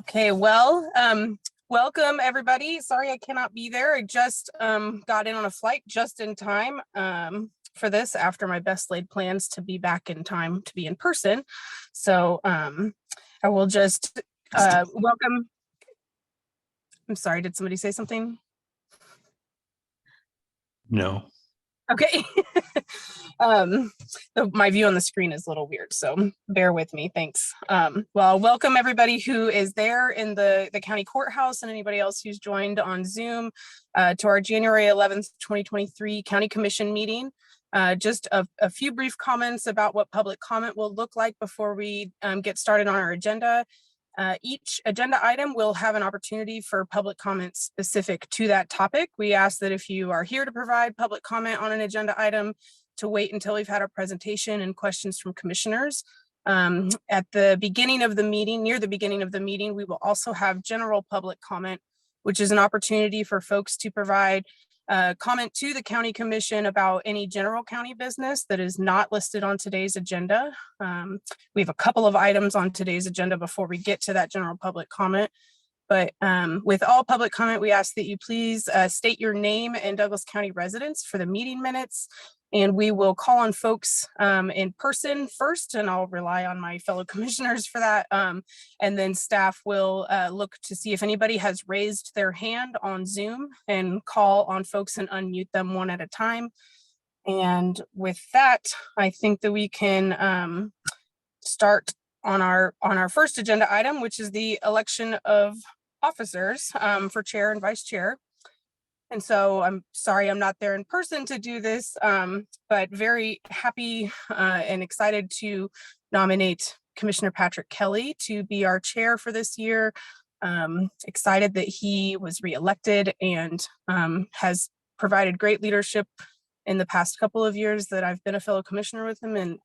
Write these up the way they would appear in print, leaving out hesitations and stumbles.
Okay, well, welcome everybody. Sorry I cannot be there. I just got in on a flight just in time for this after my best laid plans to be back in time to be in person. So I will just welcome. I'm sorry, did somebody say something? No. Okay. My view on the screen is a little weird, so bear with me. Thanks. Well, welcome everybody who is there in the county courthouse and anybody else who's joined on Zoom to our January 11th, 2023 County Commission meeting. Just a few brief comments about what public comment will look like before we get started on our agenda. Each agenda item will have an opportunity for public comment specific to that topic. We ask that if you are here to provide public comment on an agenda item, to wait until we've had our presentation and questions from commissioners. At the beginning of the meeting, near the beginning of the meeting, we will also have general public comment, which is an opportunity for folks to provide comment to the county commission about any general county business that is not listed on today's agenda. We have a couple of items on today's agenda before we get to that general public comment. But with all public comment, we ask that you please state your name and Douglas County residence for the meeting minutes. And we will call on folks in person first, and I'll rely on my fellow commissioners for that. And then staff will look to see if anybody has raised their hand on Zoom and call on folks and unmute them one at a time. And with that, I think that we can start on our first agenda item, which is the election of officers for chair and vice chair. And so I'm sorry I'm not there in person to do this, but very happy and excited to nominate Commissioner Patrick Kelly to be our chair for this year. Excited that he was reelected and has provided great leadership in the past couple of years that I've been a fellow commissioner with him, and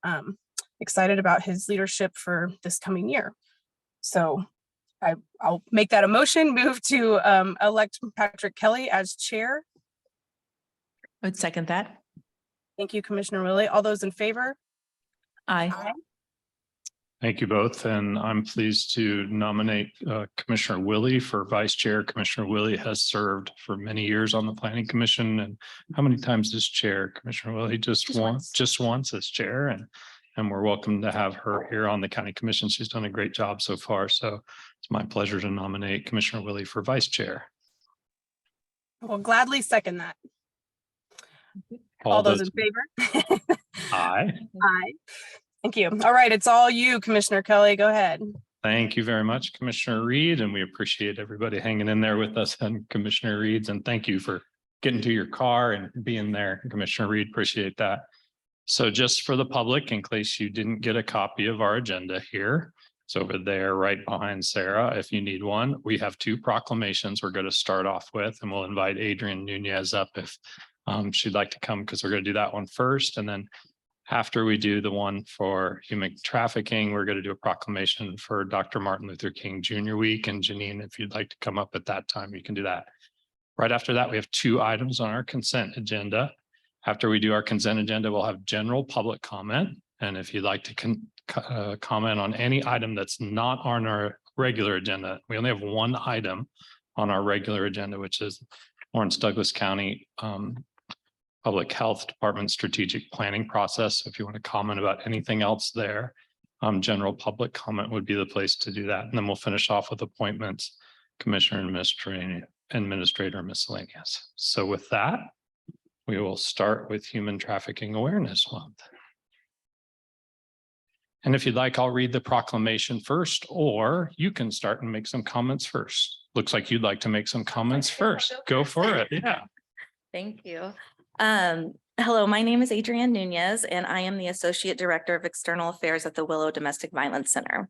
excited about his leadership for this coming year. So I'll make that a motion, move to elect Patrick Kelly as chair. I would second that. Thank you, Commissioner Willie. All those in favor? Aye. Aye. Thank you both. And I'm pleased to nominate Commissioner Willie for vice chair. Commissioner Willie has served for many years on the planning commission. And how many times as chair? Commissioner Willie just once as chair. And we're welcome to have her here on the county commission. She's done a great job so far. So it's my pleasure to nominate Commissioner Willie for vice chair. I will gladly second that. All those in favor? Aye. Aye. Thank you. All right, it's all you, Commissioner Kelly. Go ahead. Thank you very much, Commissioner Reed. And we appreciate everybody hanging in there with us and Commissioner Reed's. And thank you for getting to your car and being there, Commissioner Reed. Appreciate that. So just for the public, in case you didn't get a copy of our agenda here, it's over there right behind Sarah. If you need one, we have two proclamations we're going to start off with, and we'll invite Adrienne Nunez up if she'd like to come, because we're going to do that one first. And then after we do the one for human trafficking, we're going to do a proclamation for Dr. Martin Luther King Jr. Week. And Janine, if you'd like to come up at that time, you can do that. Right after that, we have two items on our consent agenda. After we do our consent agenda, we'll have general public comment. And if you'd like to comment on any item that's not on our regular agenda, we only have one item on our regular agenda, which is Lawrence Douglas County Public Health Department strategic planning process. So if you want to comment about anything else there, general public comment would be the place to do that. And then we'll finish off with appointments, commissioner and administrator miscellaneous. So with that, we will start with Human Trafficking Awareness Month. And if you'd like, I'll read the proclamation first, or you can start and make some comments first. Looks like you'd like to make some comments first. Go for it. Yeah. Thank you. Hello, my name is Adrienne Nunez, and I am the Associate Director of External Affairs at the Willow Domestic Violence Center.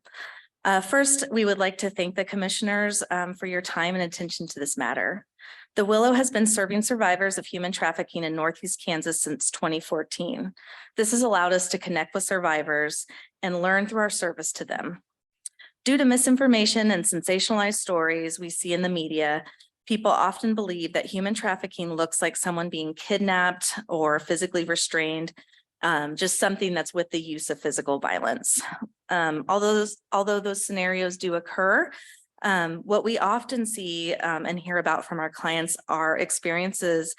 First, we would like to thank the commissioners for your time and attention to this matter. The Willow has been serving survivors of human trafficking in Northeast Kansas since 2014. This has allowed us to connect with survivors and learn through our service to them. Due to misinformation and sensationalized stories we see in the media, people often believe that human trafficking looks like someone being kidnapped or physically restrained, just something that's with the use of physical violence. Although those scenarios do occur, What we often see and hear about from our clients are experiences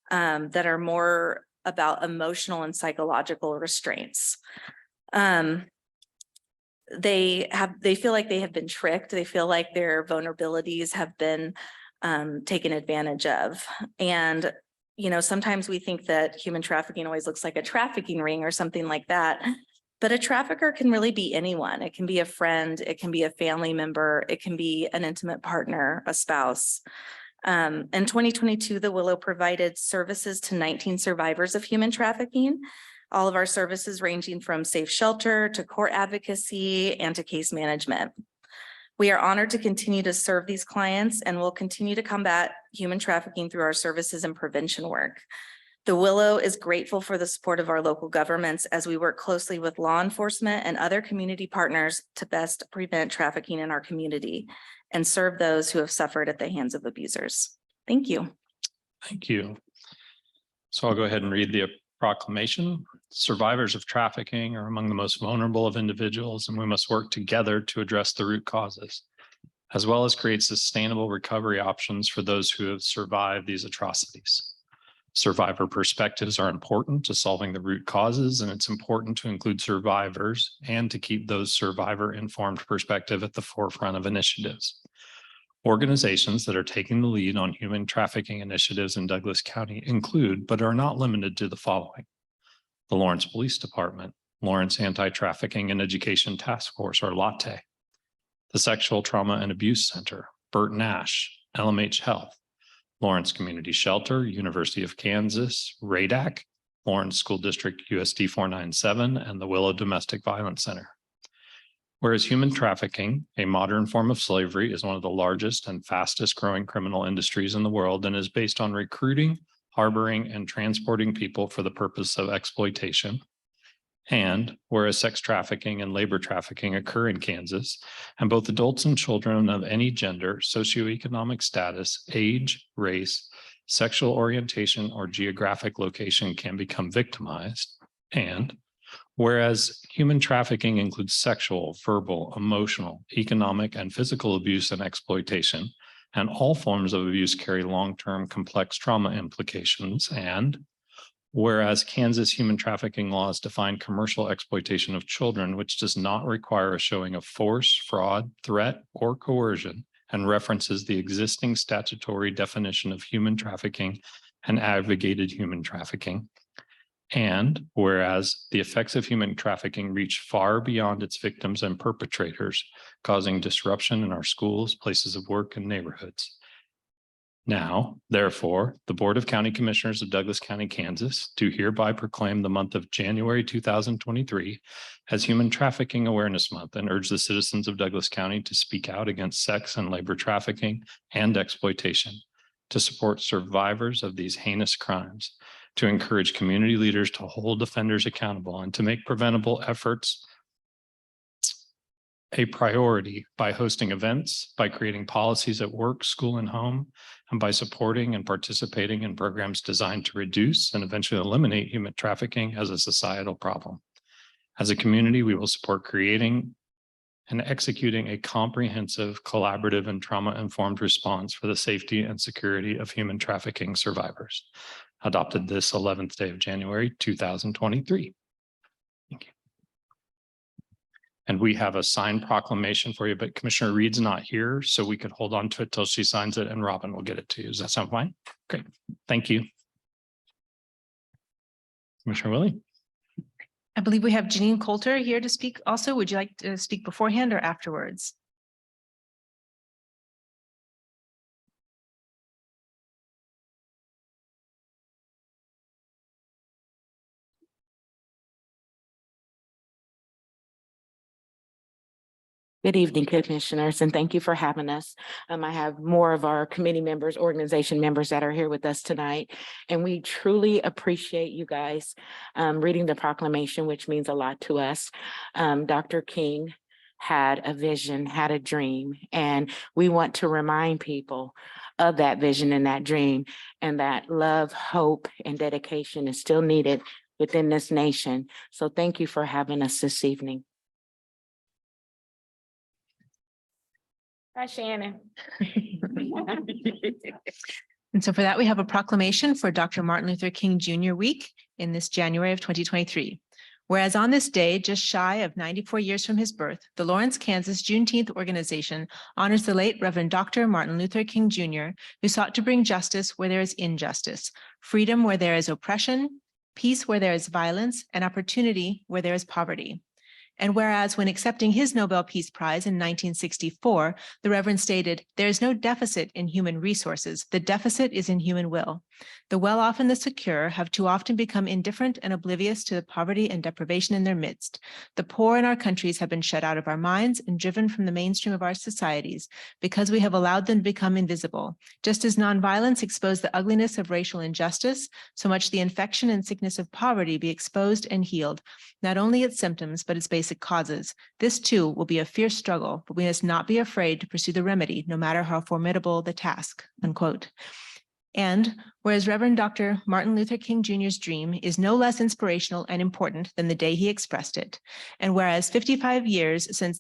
that are more about emotional and psychological restraints. They feel like they have been tricked. They feel like their vulnerabilities have been taken advantage of. And, you know, sometimes we think that human trafficking always looks like a trafficking ring or something like that. But a trafficker can really be anyone. It can be a friend, it can be a family member, it can be an intimate partner, a spouse. In 2022, the Willow provided services to 19 survivors of human trafficking. All of our services ranging from safe shelter to court advocacy and to case management. We are honored to continue to serve these clients and will continue to combat human trafficking through our services and prevention work. The Willow is grateful for the support of our local governments as we work closely with law enforcement and other community partners to best prevent trafficking in our community and serve those who have suffered at the hands of abusers. Thank you. Thank you. So I'll go ahead and read the proclamation. Survivors of trafficking are among the most vulnerable of individuals, and we must work together to address the root causes, as well as create sustainable recovery options for those who have survived these atrocities. Survivor perspectives are important to solving the root causes, and it's important to include survivors and to keep those survivor-informed perspective at the forefront of initiatives. Organizations that are taking the lead on human trafficking initiatives in Douglas County include, but are not limited to, the following: the Lawrence Police Department, Lawrence Anti-Trafficking and Education Task Force, or LATTE, the Sexual Trauma and Abuse Center, Burt Nash, LMH Health, Lawrence Community Shelter, University of Kansas, RADAC, Lawrence School District USD 497, and the Willow Domestic Violence Center. Whereas human trafficking, a modern form of slavery, is one of the largest and fastest growing criminal industries in the world and is based on recruiting, harboring, and transporting people for the purpose of exploitation. And whereas sex trafficking and labor trafficking occur in Kansas, and both adults and children of any gender, socioeconomic status, age, race, sexual orientation, or geographic location can become victimized. And whereas human trafficking includes sexual, verbal, emotional, economic, and physical abuse and exploitation, and all forms of abuse carry long-term complex trauma implications. And whereas Kansas human trafficking laws define commercial exploitation of children, which does not require a showing of force, fraud, threat, or coercion, and references the existing statutory definition of human trafficking and aggravated human trafficking. And whereas the effects of human trafficking reach far beyond its victims and perpetrators, causing disruption in our schools, places of work, and neighborhoods. Now, therefore, the Board of County Commissioners of Douglas County, Kansas, do hereby proclaim the month of January 2023 as Human Trafficking Awareness Month and urge the citizens of Douglas County to speak out against sex and labor trafficking and exploitation, to support survivors of these heinous crimes, to encourage community leaders to hold offenders accountable, and to make preventable efforts a priority by hosting events, by creating policies at work, school, and home, and by supporting and participating in programs designed to reduce and eventually eliminate human trafficking as a societal problem. As a community, we will support creating and executing a comprehensive, collaborative, and trauma-informed response for the safety and security of human trafficking survivors. Adopted this 11th day of January, 2023. Thank you. And we have a signed proclamation for you, but Commissioner Reed's not here, so we could hold on to it till she signs it and Robin will get it to you. Does that sound fine? Great, thank you. Commissioner Willie? I believe we have Janine Coulter here to speak also. Would you like to speak beforehand or afterwards? Good evening, commissioners, and thank you for having us. I have more of our committee members, organization members that are here with us tonight, and we truly appreciate you guys reading the proclamation, which means a lot to us. Dr. King had a vision, had a dream, and we want to remind people of that vision and that dream, and that love, hope, and dedication is still needed within this nation. So thank you for having us this evening. Hi, Shannon. And so for that, we have a proclamation for Dr. Martin Luther King Jr. Week in this January of 2023. Whereas on this day, just shy of 94 years from his birth, the Lawrence, Kansas Juneteenth organization honors the late Reverend Dr. Martin Luther King Jr., who sought to bring justice where there is injustice, freedom where there is oppression, peace where there is violence, and opportunity where there is poverty. And whereas when accepting his Nobel Peace Prize in 1964, the Reverend stated, "There is no deficit in human resources. The deficit is in human will. The well-off and the secure have too often become indifferent and oblivious to the poverty and deprivation in their midst. The poor in our countries have been shut out of our minds and driven from the mainstream of our societies because we have allowed them to become invisible. Just as nonviolence exposed the ugliness of racial injustice, so much the infection and sickness of poverty be exposed and healed, not only its symptoms, but its basic causes. This too will be a fierce struggle, but we must not be afraid to pursue the remedy, no matter how formidable the task," unquote. And whereas Reverend Dr. Martin Luther King Jr.'s dream is no less inspirational and important than the day he expressed it, and whereas 55 years since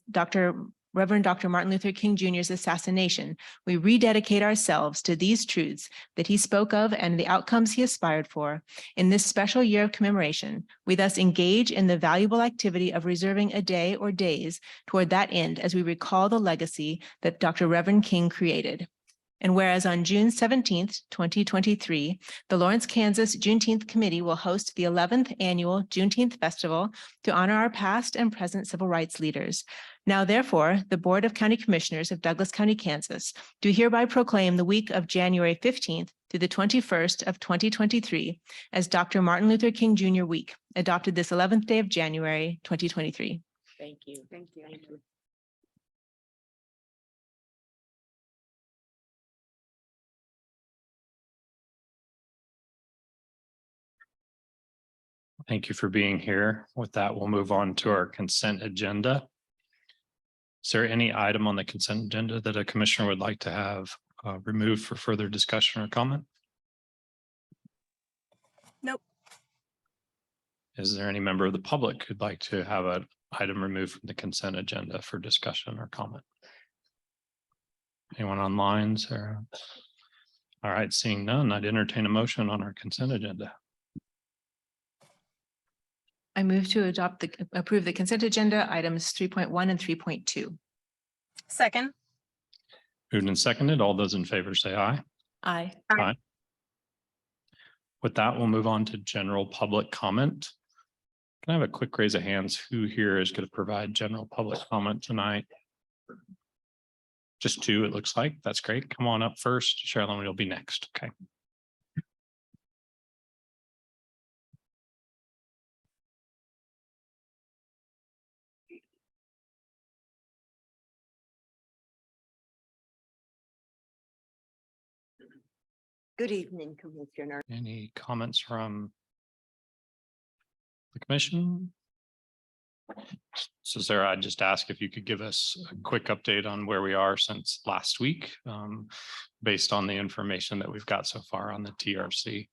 Reverend Dr. Martin Luther King Jr.'s assassination, we rededicate ourselves to these truths that he spoke of and the outcomes he aspired for. In this special year of commemoration, we thus engage in the valuable activity of reserving a day or days toward that end as we recall the legacy that Dr. Reverend King created. And whereas on June 17th, 2023, the Lawrence, Kansas Juneteenth Committee will host the 11th annual Juneteenth Festival to honor our past and present civil rights leaders. Now, therefore, the Board of County Commissioners of Douglas County, Kansas, do hereby proclaim the week of January 15th through the 21st of 2023 as Dr. Martin Luther King Jr. Week, adopted this 11th day of January, 2023. Thank you. Thank you. Thank you. Thank you for being here. With that, we'll move on to our consent agenda. Is there any item on the consent agenda that a commissioner would like to have removed for further discussion or comment? Nope. Is there any member of the public who'd like to have an item removed from the consent agenda for discussion or comment? Anyone online, Sarah? All right, seeing none, I'd entertain a motion on our consent agenda. I move to approve the consent agenda items 3.1 and 3.2. Second. Moved and seconded. All those in favor say aye. Aye. Aye. With that, we'll move on to general public comment. Can I have a quick raise of hands? Who here is going to provide general public comment tonight? Just two, it looks like. That's great. Come on up first. Sherilyn, you'll be next. Okay. Good evening, Commissioner. Any comments from the commission? So Sarah, I'd just ask if you could give us a quick update on where we are since last week, based on the information that we've got so far on the TRC.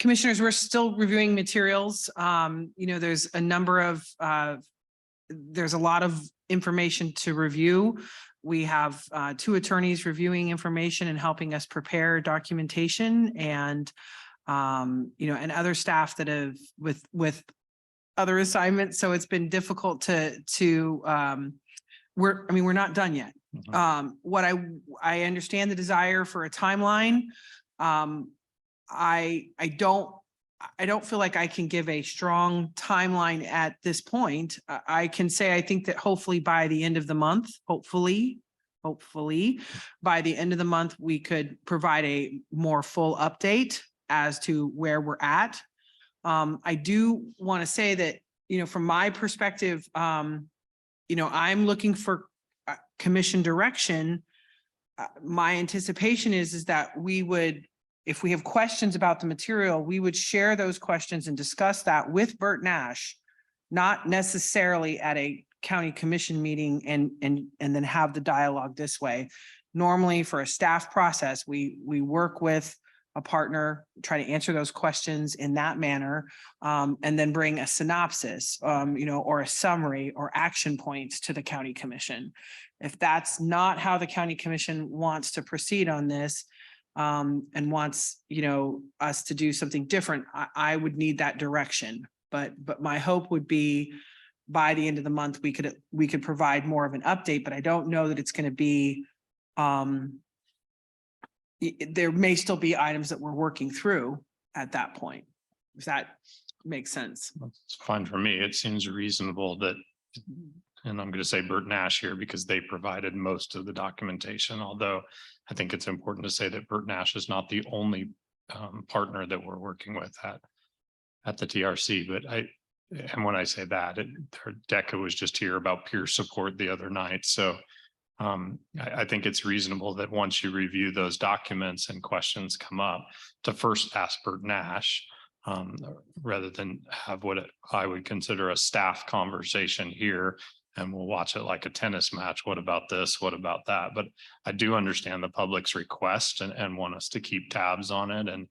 Commissioners, we're still reviewing materials. There's a number of, there's a lot of information to review. We have two attorneys reviewing information and helping us prepare documentation and, and other staff that have with other assignments. So it's been difficult we're not done yet. Mhm. What I understand the desire for a timeline. I don't feel like I can give a strong timeline at this point. I can say, I think that hopefully by the end of the month, hopefully by the end of the month, we could provide a more full update as to where we're at. I do want to say that, from my perspective, I'm looking for commission direction. My anticipation is that we would, if we have questions about the material, we would share those questions and discuss that with Bert Nash, not necessarily at a county commission meeting and then have the dialogue this way. Normally for a staff process, we work with a partner, try to answer those questions in that manner, and then bring a synopsis, or a summary or action points to the county commission. If that's not how the county commission wants to proceed on this, and wants, us to do something different, I would need that direction. But my hope would be by the end of the month, we could provide more of an update, but I don't know that it's going to be, there may still be items that we're working through at that point. If that makes sense. It's fine for me. It seems reasonable that, and I'm going to say Bert Nash here because they provided most of the documentation, although I think it's important to say that Bert Nash is not the only partner that we're working with at the TRC. But and when I say that, DECA was just here about peer support the other night. So I think it's reasonable that once you review those documents and questions come up, to first ask Bert Nash, rather than have what I would consider a staff conversation here, and we'll watch it like a tennis match. What about this? What about that? But I do understand the public's request and want us to keep tabs on it. And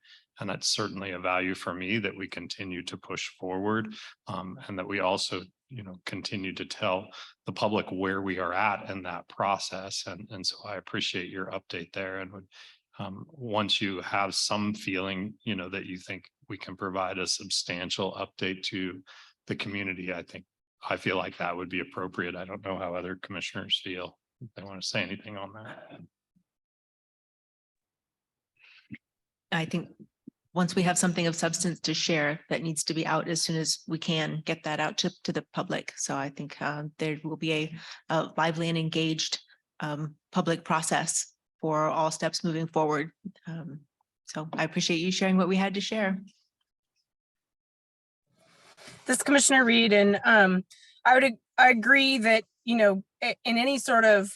that's certainly a value for me that we continue to push forward, and that we also, continue to tell the public where we are at in that process. And so I appreciate your update there. And would, once you have some feeling, that you think we can provide a substantial update to the community, I feel like that would be appropriate. I don't know how other commissioners feel. If they want to say anything on that. I think once we have something of substance to share, that needs to be out as soon as we can get that out to the public. So I think there will be a lively and engaged public process for all steps moving forward. So I appreciate you sharing what we had to share. This Commissioner Reed, and I agree that, in any sort of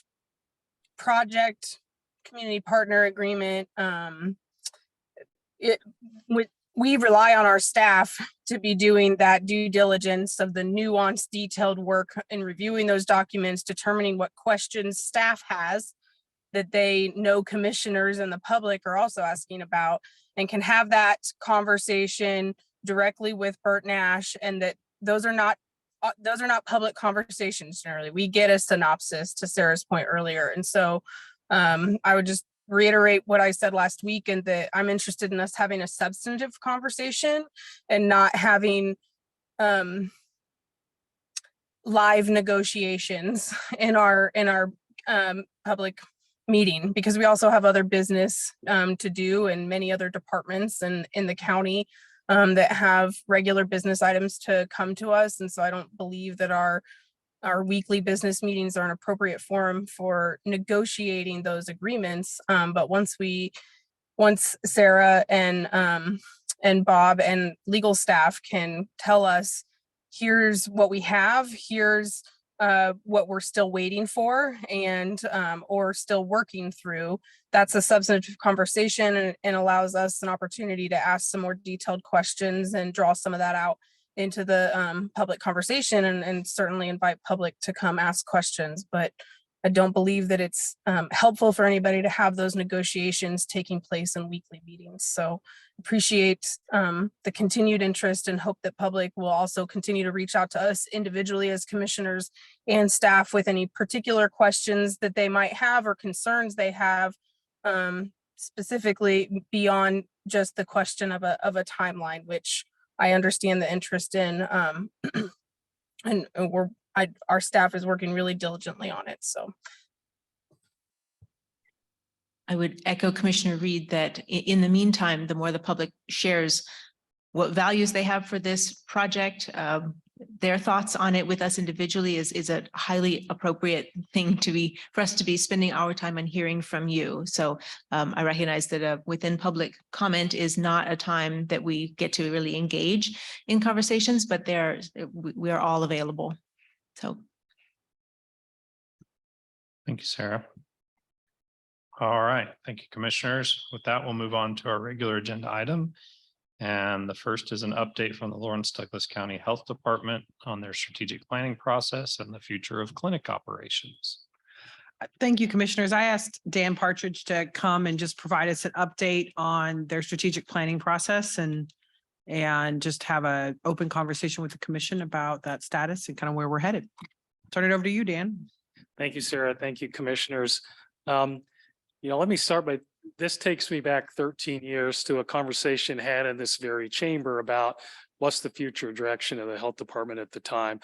project, community partner agreement, we rely on our staff to be doing that due diligence of the nuanced, detailed work in reviewing those documents, determining what questions staff has that they know commissioners and the public are also asking about, and can have that conversation directly with Bert Nash, and that those are not public conversations. Generally, we get a synopsis, to Sarah's point earlier. And so I would just reiterate what I said last week, and that I'm interested in us having a substantive conversation and not having live negotiations in our public meeting, because we also have other business to do, and many other departments and in the county that have regular business items to come to us. And so I don't believe that our weekly business meetings are an appropriate forum for negotiating those agreements. But once Sarah and Bob and legal staff can tell us, here's what we have, here's what we're still waiting for, and or still working through, that's a substantive conversation, and allows us an opportunity to ask some more detailed questions and draw some of that out into the public conversation, and certainly invite public to come ask questions. But I don't believe that it's helpful for anybody to have those negotiations taking place in weekly meetings. So appreciate the continued interest, and hope that public will also continue to reach out to us individually as commissioners and staff with any particular questions that they might have or concerns they have, specifically beyond just the question of a timeline, which I understand the interest in, and our staff is working really diligently on it. So I would echo Commissioner Reed that in the meantime, the more the public shares what values they have for this project, their thoughts on it with us individually is a highly appropriate thing for us to be spending our time on hearing from you. So I recognize that within public comment is not a time that we get to really engage in conversations, but we are all available. So. Thank you, Sarah. All right. Thank you, commissioners. With that, we'll move on to our regular agenda item. And the first is an update from the Lawrence Douglas County Health Department on their strategic planning process and the future of clinic operations. Thank you, commissioners. I asked Dan Partridge to come and just provide us an update on their strategic planning process and just have a open conversation with the commission about that status and kind of where we're headed. Turn it over to you, Dan. Thank you, Sarah. Thank you, commissioners. Let me start by, this takes me back 13 years to a conversation had in this very chamber about what's the future direction of the health department at the time.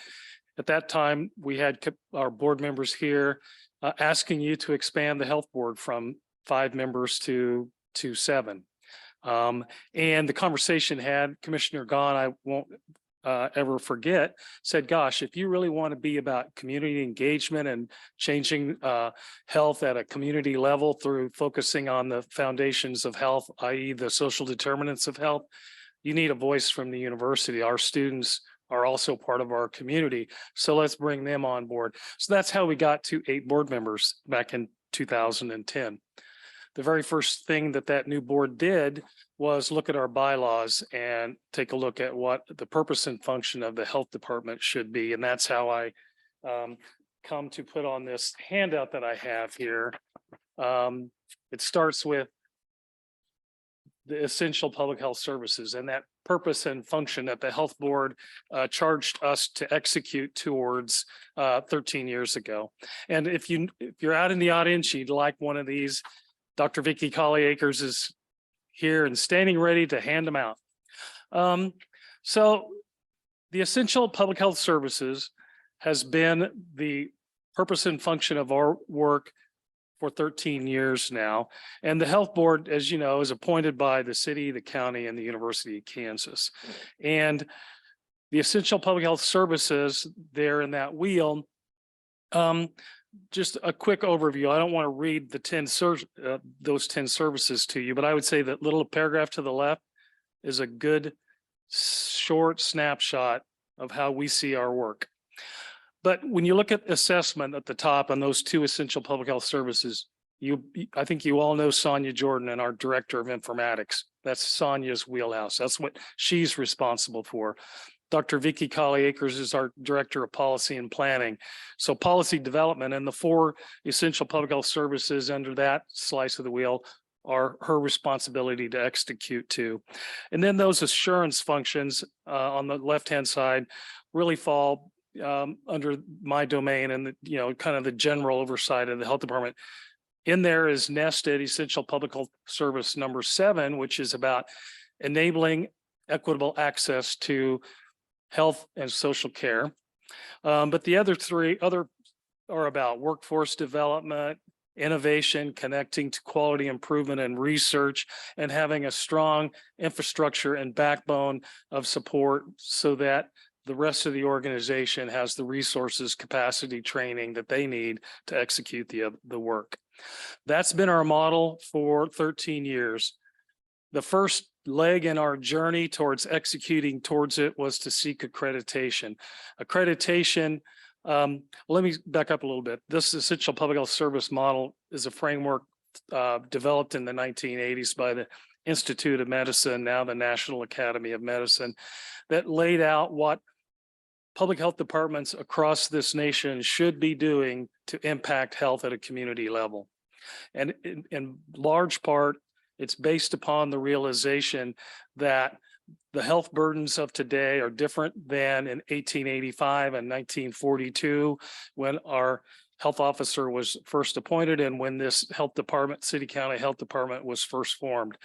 At that time, we had our board members here asking you to expand the health board from 5 members to 7. And the conversation had Commissioner Gahn, I won't ever forget, said, gosh, if you really want to be about community engagement and changing health at a community level through focusing on the foundations of health, i.e. the social determinants of health, you need a voice from the university. Our students are also part of our community. So let's bring them on board. So that's how we got to 8 board members back in 2010. The very first thing that new board did was look at our bylaws and take a look at what the purpose and function of the health department should be. And that's how I come to put on this handout that I have here. It starts with the essential public health services and that purpose and function that the health board charged us to execute towards 13 years ago. And if you're out in the audience, you'd like one of these, Dr. Vicky Colley-Akers is here and standing ready to hand them out. So the essential public health services has been the purpose and function of our work for 13 years now. And the health board, as you know, is appointed by the city, the county, and the University of Kansas. And the essential public health services there in that wheel, just a quick overview. I don't want to read the those 10 services to you, but I would say that little paragraph to the left is a good short snapshot of how we see our work. But when you look at assessment at the top on those 2 essential public health services, I think you all know Sonia Jordan and our director of informatics. That's Sonia's wheelhouse. That's what she's responsible for. Dr. Vicky Colley-Akers is our director of policy and planning. So policy development and the 4 essential public health services under that slice of the wheel are her responsibility to execute to. And then those assurance functions on the left-hand side really fall under my domain and kind of the general oversight of the health department. In there is nested essential public health service number 7, which is about enabling equitable access to health and social care. But the other 3 are about workforce development, innovation, connecting to quality improvement and research, and having a strong infrastructure and backbone of support so that the rest of the organization has the resources, capacity, training that they need to execute the work. That's been our model for 13 years. The first leg in our journey towards executing towards it was to seek accreditation. Accreditation, let me back up a little bit. This essential public health service model is a framework developed in the 1980s by the Institute of Medicine, now the National Academy of Medicine, that laid out what public health departments across this nation should be doing to impact health at a community level. And in large part, it's based upon the realization that the health burdens of today are different than in 1885 and 1942, when our health officer was first appointed and when this health department, city county health department, was first formed.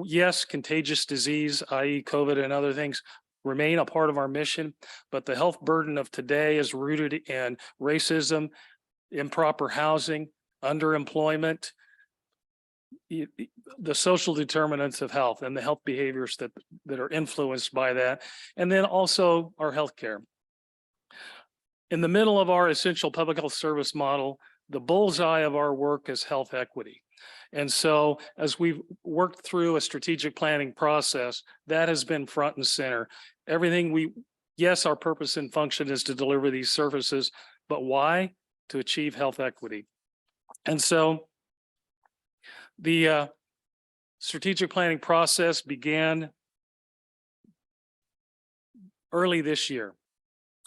Yes, contagious disease, i.e. COVID and other things, remain a part of our mission, but the health burden of today is rooted in racism, improper housing, underemployment, the social determinants of health and the health behaviors that are influenced by that, and then also our healthcare. In the middle of our essential public health service model, the bullseye of our work is health equity. And so as we've worked through a strategic planning process, that has been front and center. Yes, our purpose and function is to deliver these services, but why? To achieve health equity. And so the strategic planning process began early this year,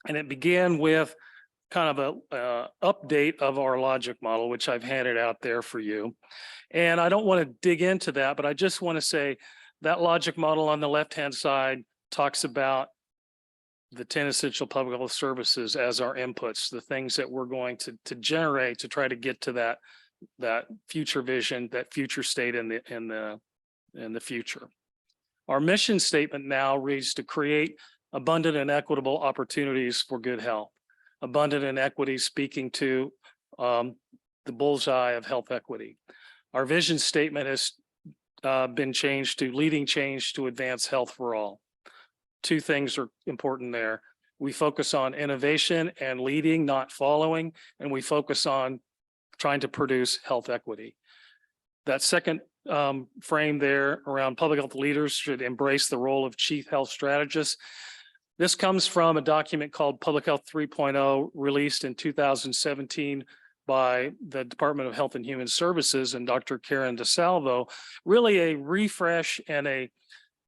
and it began with kind of a update of our logic model, which I've handed out there for you. And I don't want to dig into that, but I just want to say that logic model on the left-hand side talks about the 10 essential public health services as our inputs, the things that we're going to generate to try to get to that future vision, that future state in the future. Our mission statement now reads to create abundant and equitable opportunities for good health. Abundant and equity speaking to the bullseye of health equity. Our vision statement has been changed to leading change to advance health for all. Two things are important there. We focus on innovation and leading, not following, and we focus on trying to produce health equity. That second frame there around public health leaders should embrace the role of chief health strategist. This comes from a document called Public Health 3.0, released in 2017 by the Department of Health and Human Services and Dr. Karen DeSalvo, really a refresh and a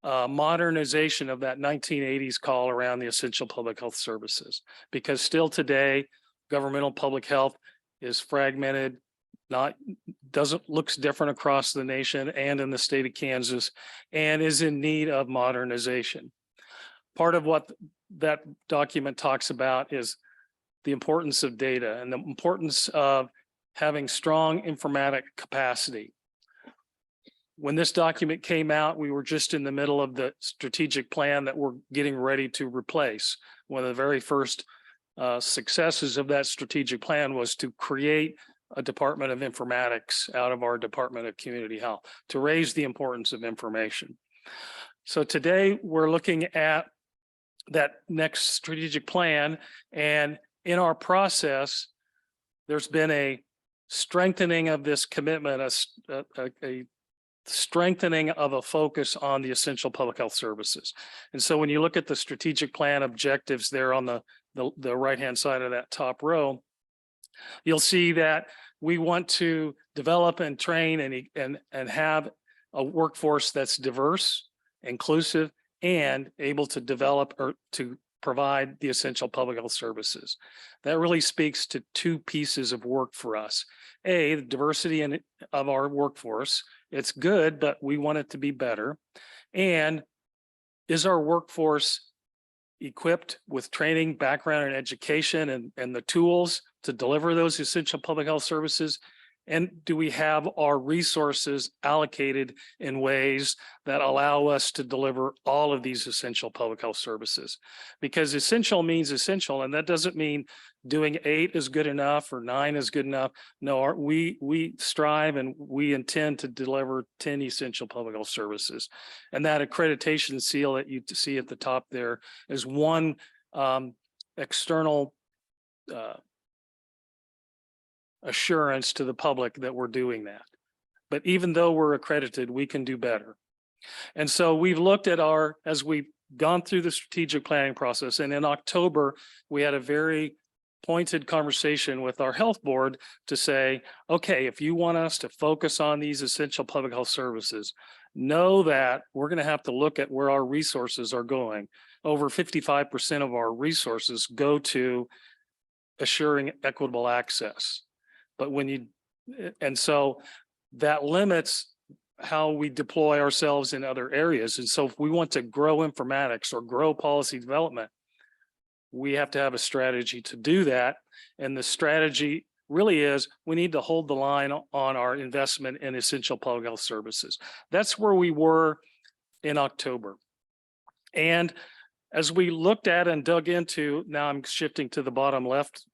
modernization of that 1980s call around the essential public health services. Because still today, governmental public health is fragmented, looks different across the nation and in the state of Kansas, and is in need of modernization. Part of what that document talks about is the importance of data and the importance of having strong informatic capacity. When this document came out, we were just in the middle of the strategic plan that we're getting ready to replace. One of the very first successes of that strategic plan was to create a Department of Informatics out of our Department of Community Health to raise the importance of information. So today we're looking at that next strategic plan, and in our process, there's been a strengthening of this commitment, a strengthening of a focus on the essential public health services. And so when you look at the strategic plan objectives there on the right-hand side of that top row, you'll see that we want to develop and train and have a workforce that's diverse, inclusive, and able to develop or to provide the essential public health services. That really speaks to two pieces of work for us. A, the diversity of our workforce. It's good, but we want it to be better. And is our workforce equipped with training, background, and education and the tools to deliver those essential public health services? And do we have our resources allocated in ways that allow us to deliver all of these essential public health services? Because essential means essential, and that doesn't mean doing 8 is good enough or 9 is good enough. No, we strive and we intend to deliver 10 essential public health services. And that accreditation seal that you see at the top there is one external assurance to the public that we're doing that. But even though we're accredited, we can do better. And so we've looked at as we've gone through the strategic planning process, and in October, we had a very pointed conversation with our health board to say, okay, if you want us to focus on these essential public health services, know that we're going to have to look at where our resources are going. Over 55% of our resources go to assuring equitable access. But so that limits how we deploy ourselves in other areas. And so if we want to grow informatics or grow policy development, we have to have a strategy to do that. And the strategy really is we need to hold the line on our investment in essential public health services. That's where we were in October. And as we looked at and dug into, now I'm shifting to the bottom left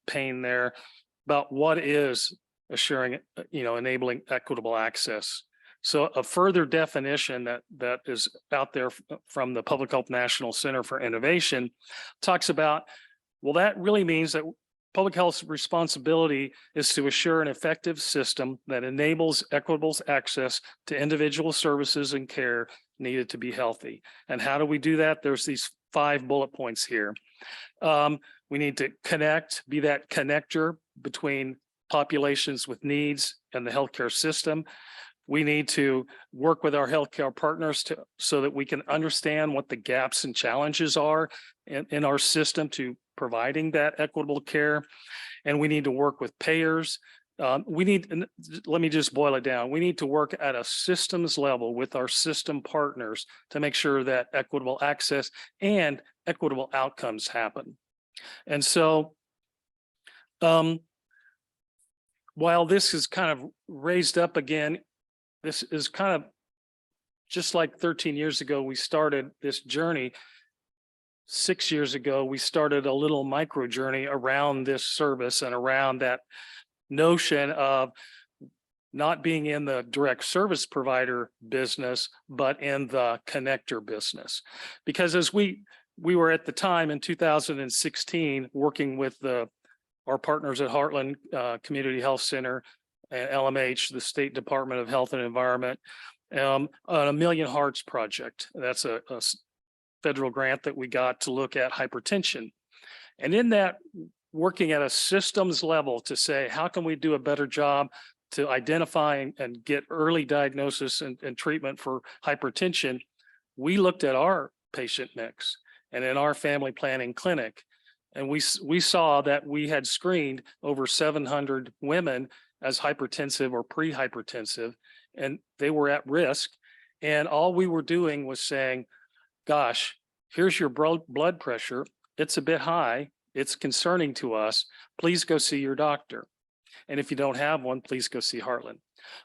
pane there, about what is assuring, enabling equitable access. So a further definition that is out there from the Public Health National Center for Innovation talks about, well, that really means that public health's responsibility is to assure an effective system that enables equitable access to individual services and care needed to be healthy. And how do we do that? There's these 5 bullet points here. We need to be that connector between populations with needs and the healthcare system. We need to work with our healthcare partners so that we can understand what the gaps and challenges are in our system to providing that equitable care. And we need to work with payers. Let me just boil it down. We need to work at a systems level with our system partners to make sure that equitable access and equitable outcomes happen. And so, while this is kind of raised up again, this is kind of just like 13 years ago, we started this journey. 6 years ago, we started a little micro journey around this service and around that notion of not being in the direct service provider business, but in the connector business. Because as we were at the time in 2016, working with our partners at Heartland Community Health Center and LMH, the State Department of Health and Environment, on a Million Hearts project. That's a federal grant that we got to look at hypertension. And in that, working at a systems level to say, how can we do a better job to identify and get early diagnosis and treatment for hypertension? We looked at our patient mix and in our family planning clinic, and we saw that we had screened over 700 women as hypertensive or pre-hypertensive, and they were at risk. And all we were doing was saying, gosh, here's your blood pressure. It's a bit high. It's concerning to us. Please go see your doctor. And if you don't have one, please go see Heartland.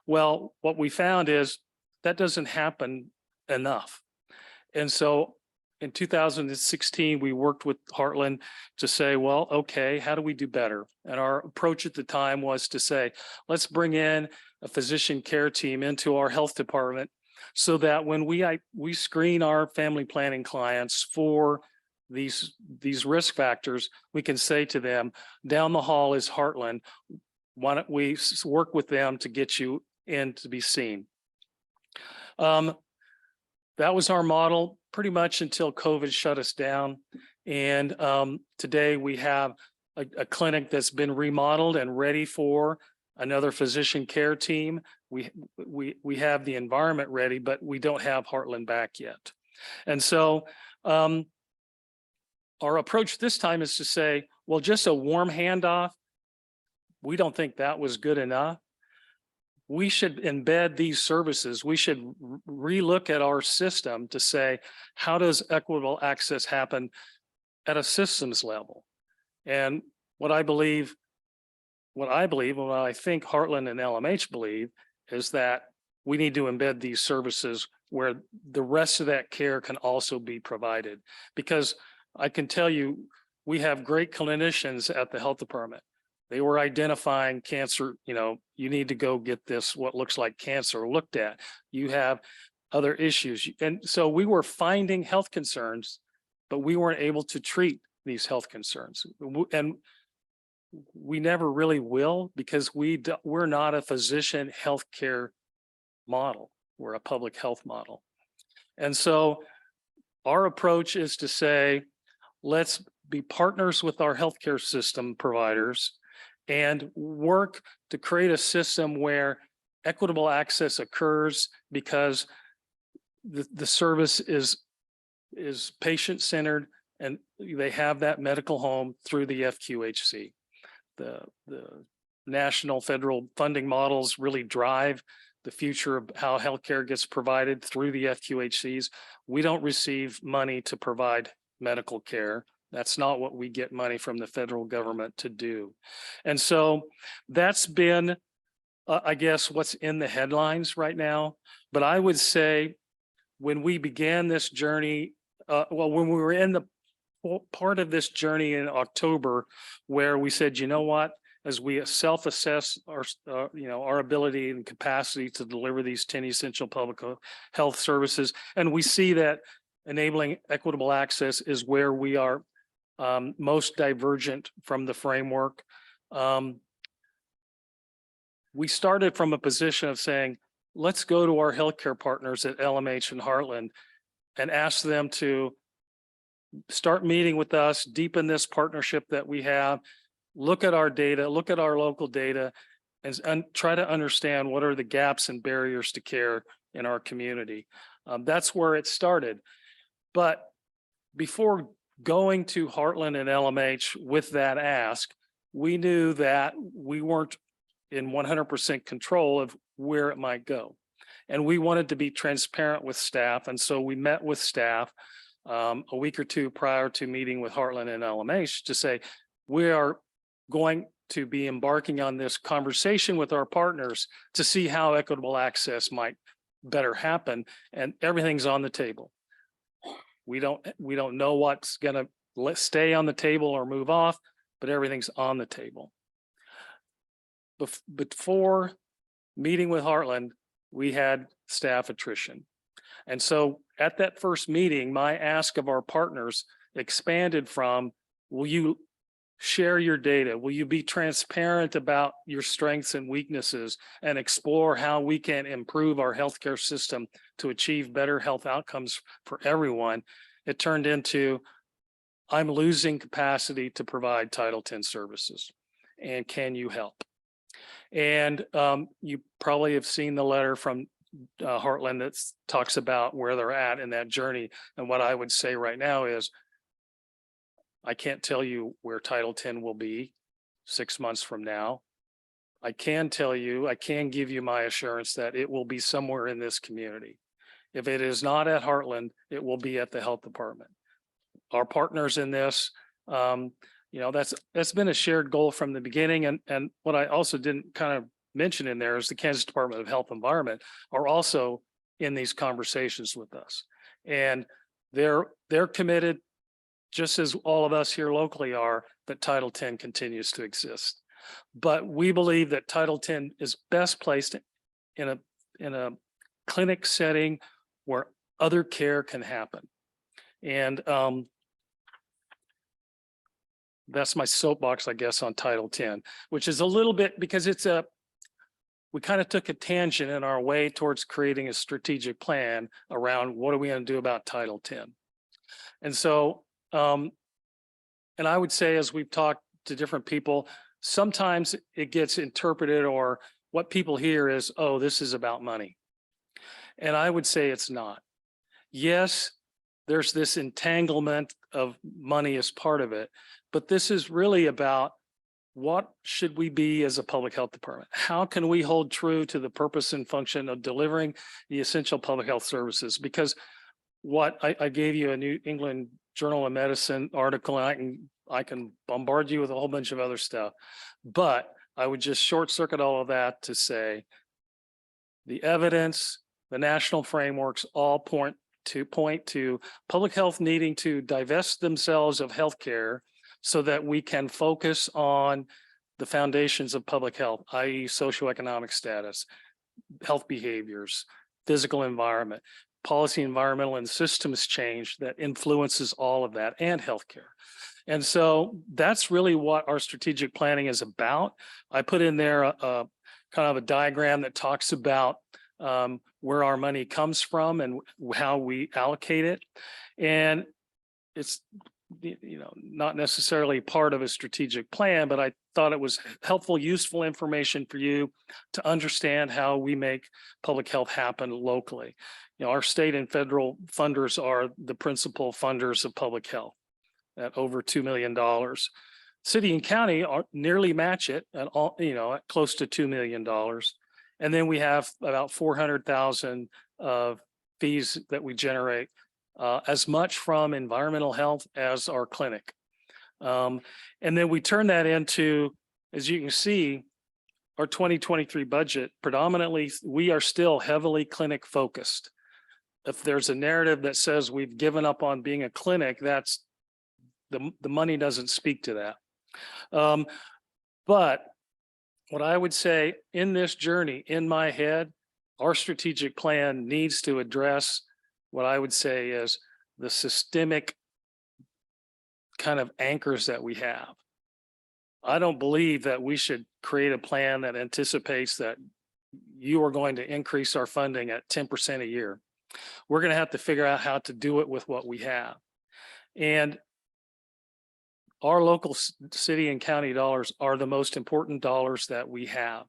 Well, what we found is that doesn't happen enough. And so in 2016, we worked with Heartland to say, well, okay, how do we do better? And our approach at the time was to say, let's bring in a physician care team into our health department so that when we screen our family planning clients for these risk factors, we can say to them, down the hall is Heartland. Why don't we work with them to get you in to be seen? That was our model pretty much until COVID shut us down. And today we have a clinic that's been remodeled and ready for another physician care team. We have the environment ready, but we don't have Heartland back yet. And so our approach this time is to say, well, just a warm handoff, we don't think that was good enough. We should embed these services. We should relook at our system to say, how does equitable access happen at a systems level? And what I think Heartland and LMH believe is that we need to embed these services where the rest of that care can also be provided. Because I can tell you, we have great clinicians at the health department. They were identifying cancer, you need to go get this, what looks like cancer looked at. You have other issues. And so we were finding health concerns, but we weren't able to treat these health concerns. And we never really will, because we're not a physician healthcare model. We're a public health model. And so our approach is to say, let's be partners with our healthcare system providers and work to create a system where equitable access occurs, because the service is patient-centered and they have that medical home through the FQHC. The national federal funding models really drive the future of how healthcare gets provided through the FQHCs. We don't receive money to provide medical care. That's not what we get money from the federal government to do. And so that's been, I guess, what's in the headlines right now. But I would say when we began this journey, when we were in the part of this journey in October, where we said, you know what, as we self-assess our ability and capacity to deliver these 10 essential public health services, and we see that enabling equitable access is where we are most divergent from the framework. We started from a position of saying, let's go to our healthcare partners at LMH and Heartland and ask them to start meeting with us, deepen this partnership that we have, look at our data, look at our local data, and try to understand what are the gaps and barriers to care in our community. That's where it started. But before going to Heartland and LMH with that ask, we knew that we weren't in 100% control of where it might go. And we wanted to be transparent with staff. And so we met with staff a week or two prior to meeting with Heartland and LMH to say, we are going to be embarking on this conversation with our partners to see how equitable access might better happen. And everything's on the table. We don't know what's gonna stay on the table or move off, but everything's on the table. Before meeting with Heartland, we had staff attrition. And so at that first meeting, my ask of our partners expanded from, will you share your data? Will you be transparent about your strengths and weaknesses and explore how we can improve our healthcare system to achieve better health outcomes for everyone? It turned into, I'm losing capacity to provide Title X services. And can you help? And you probably have seen the letter from Heartland that talks about where they're at in that journey. And what I would say right now is, I can't tell you where Title X will be 6 months from now. I can tell you, I can give you my assurance that it will be somewhere in this community. If it is not at Heartland, it will be at the health department. Our partners in this, that's been a shared goal from the beginning. And what I also didn't kind of mention in there is the Kansas Department of Health and Environment are also in these conversations with us. And they're committed, just as all of us here locally are, that Title X continues to exist. But we believe that Title X is best placed in a clinic setting where other care can happen. And that's my soapbox, I guess, on Title X, which is a little bit because we kind of took a tangent in our way towards creating a strategic plan around what are we going to do about Title X. And so, and I would say, as we've talked to different people, sometimes it gets interpreted, or what people hear is, oh, this is about money. And I would say it's not. Yes, there's this entanglement of money as part of it, but this is really about what should we be as a public health department? How can we hold true to the purpose and function of delivering the essential public health services? Because what I gave you a New England Journal of Medicine article, and I can bombard you with a whole bunch of other stuff, but I would just short circuit all of that to say the evidence, the national frameworks all point to public health needing to divest themselves of healthcare so that we can focus on the foundations of public health, i.e. socioeconomic status, health behaviors, physical environment, policy, environmental, and systems change that influences all of that, and healthcare. And so that's really what our strategic planning is about. I put in there a kind of a diagram that talks about where our money comes from and how we allocate it. And it's not necessarily part of a strategic plan, but I thought it was helpful, useful information for you to understand how we make public health happen locally. Our state and federal funders are the principal funders of public health at over $2 million. City and county nearly match it at all, at close to $2 million. And then we have about 400,000 of fees that we generate, as much from environmental health as our clinic. And then we turn that into, as you can see, our 2023 budget, predominantly, we are still heavily clinic focused. If there's a narrative that says we've given up on being a clinic, that's the money doesn't speak to that. But what I would say in this journey, in my head, our strategic plan needs to address what I would say is the systemic kind of anchors that we have. I don't believe that we should create a plan that anticipates that you are going to increase our funding at 10% a year. We're going to have to figure out how to do it with what we have. And our local city and county dollars are the most important dollars that we have.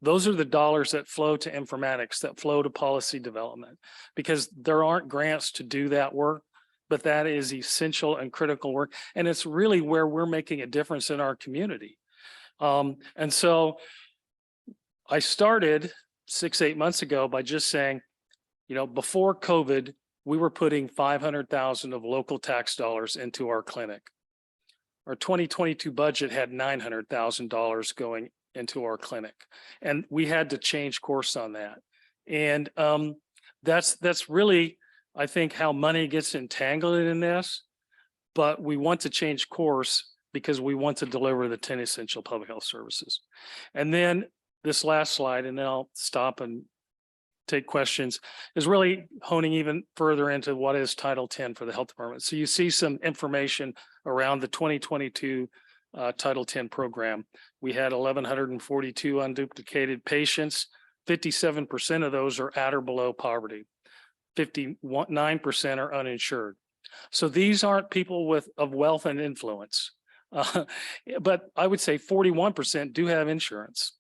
Those are the dollars that flow to informatics, that flow to policy development, because there aren't grants to do that work. but that is essential and critical work. And it's really where we're making a difference in our community. And so I started 6-8 months ago by just saying, you know, before COVID, we were putting 500,000 of local tax dollars into our clinic. Our 2022 budget had $900,000 going into our clinic, and we had to change course on that. And that's really, I think, how money gets entangled in this. But we want to change course because we want to deliver the 10 essential public health services. And then this last slide, and then I'll stop and take questions, is really honing even further into what is Title 10 for the health department. So you see some information around the 2022 Title 10 program. We had 1,142 unduplicated patients. 57% of those are at or below poverty. 59% are uninsured. So these aren't people of wealth and influence. But I would say 41% do have insurance.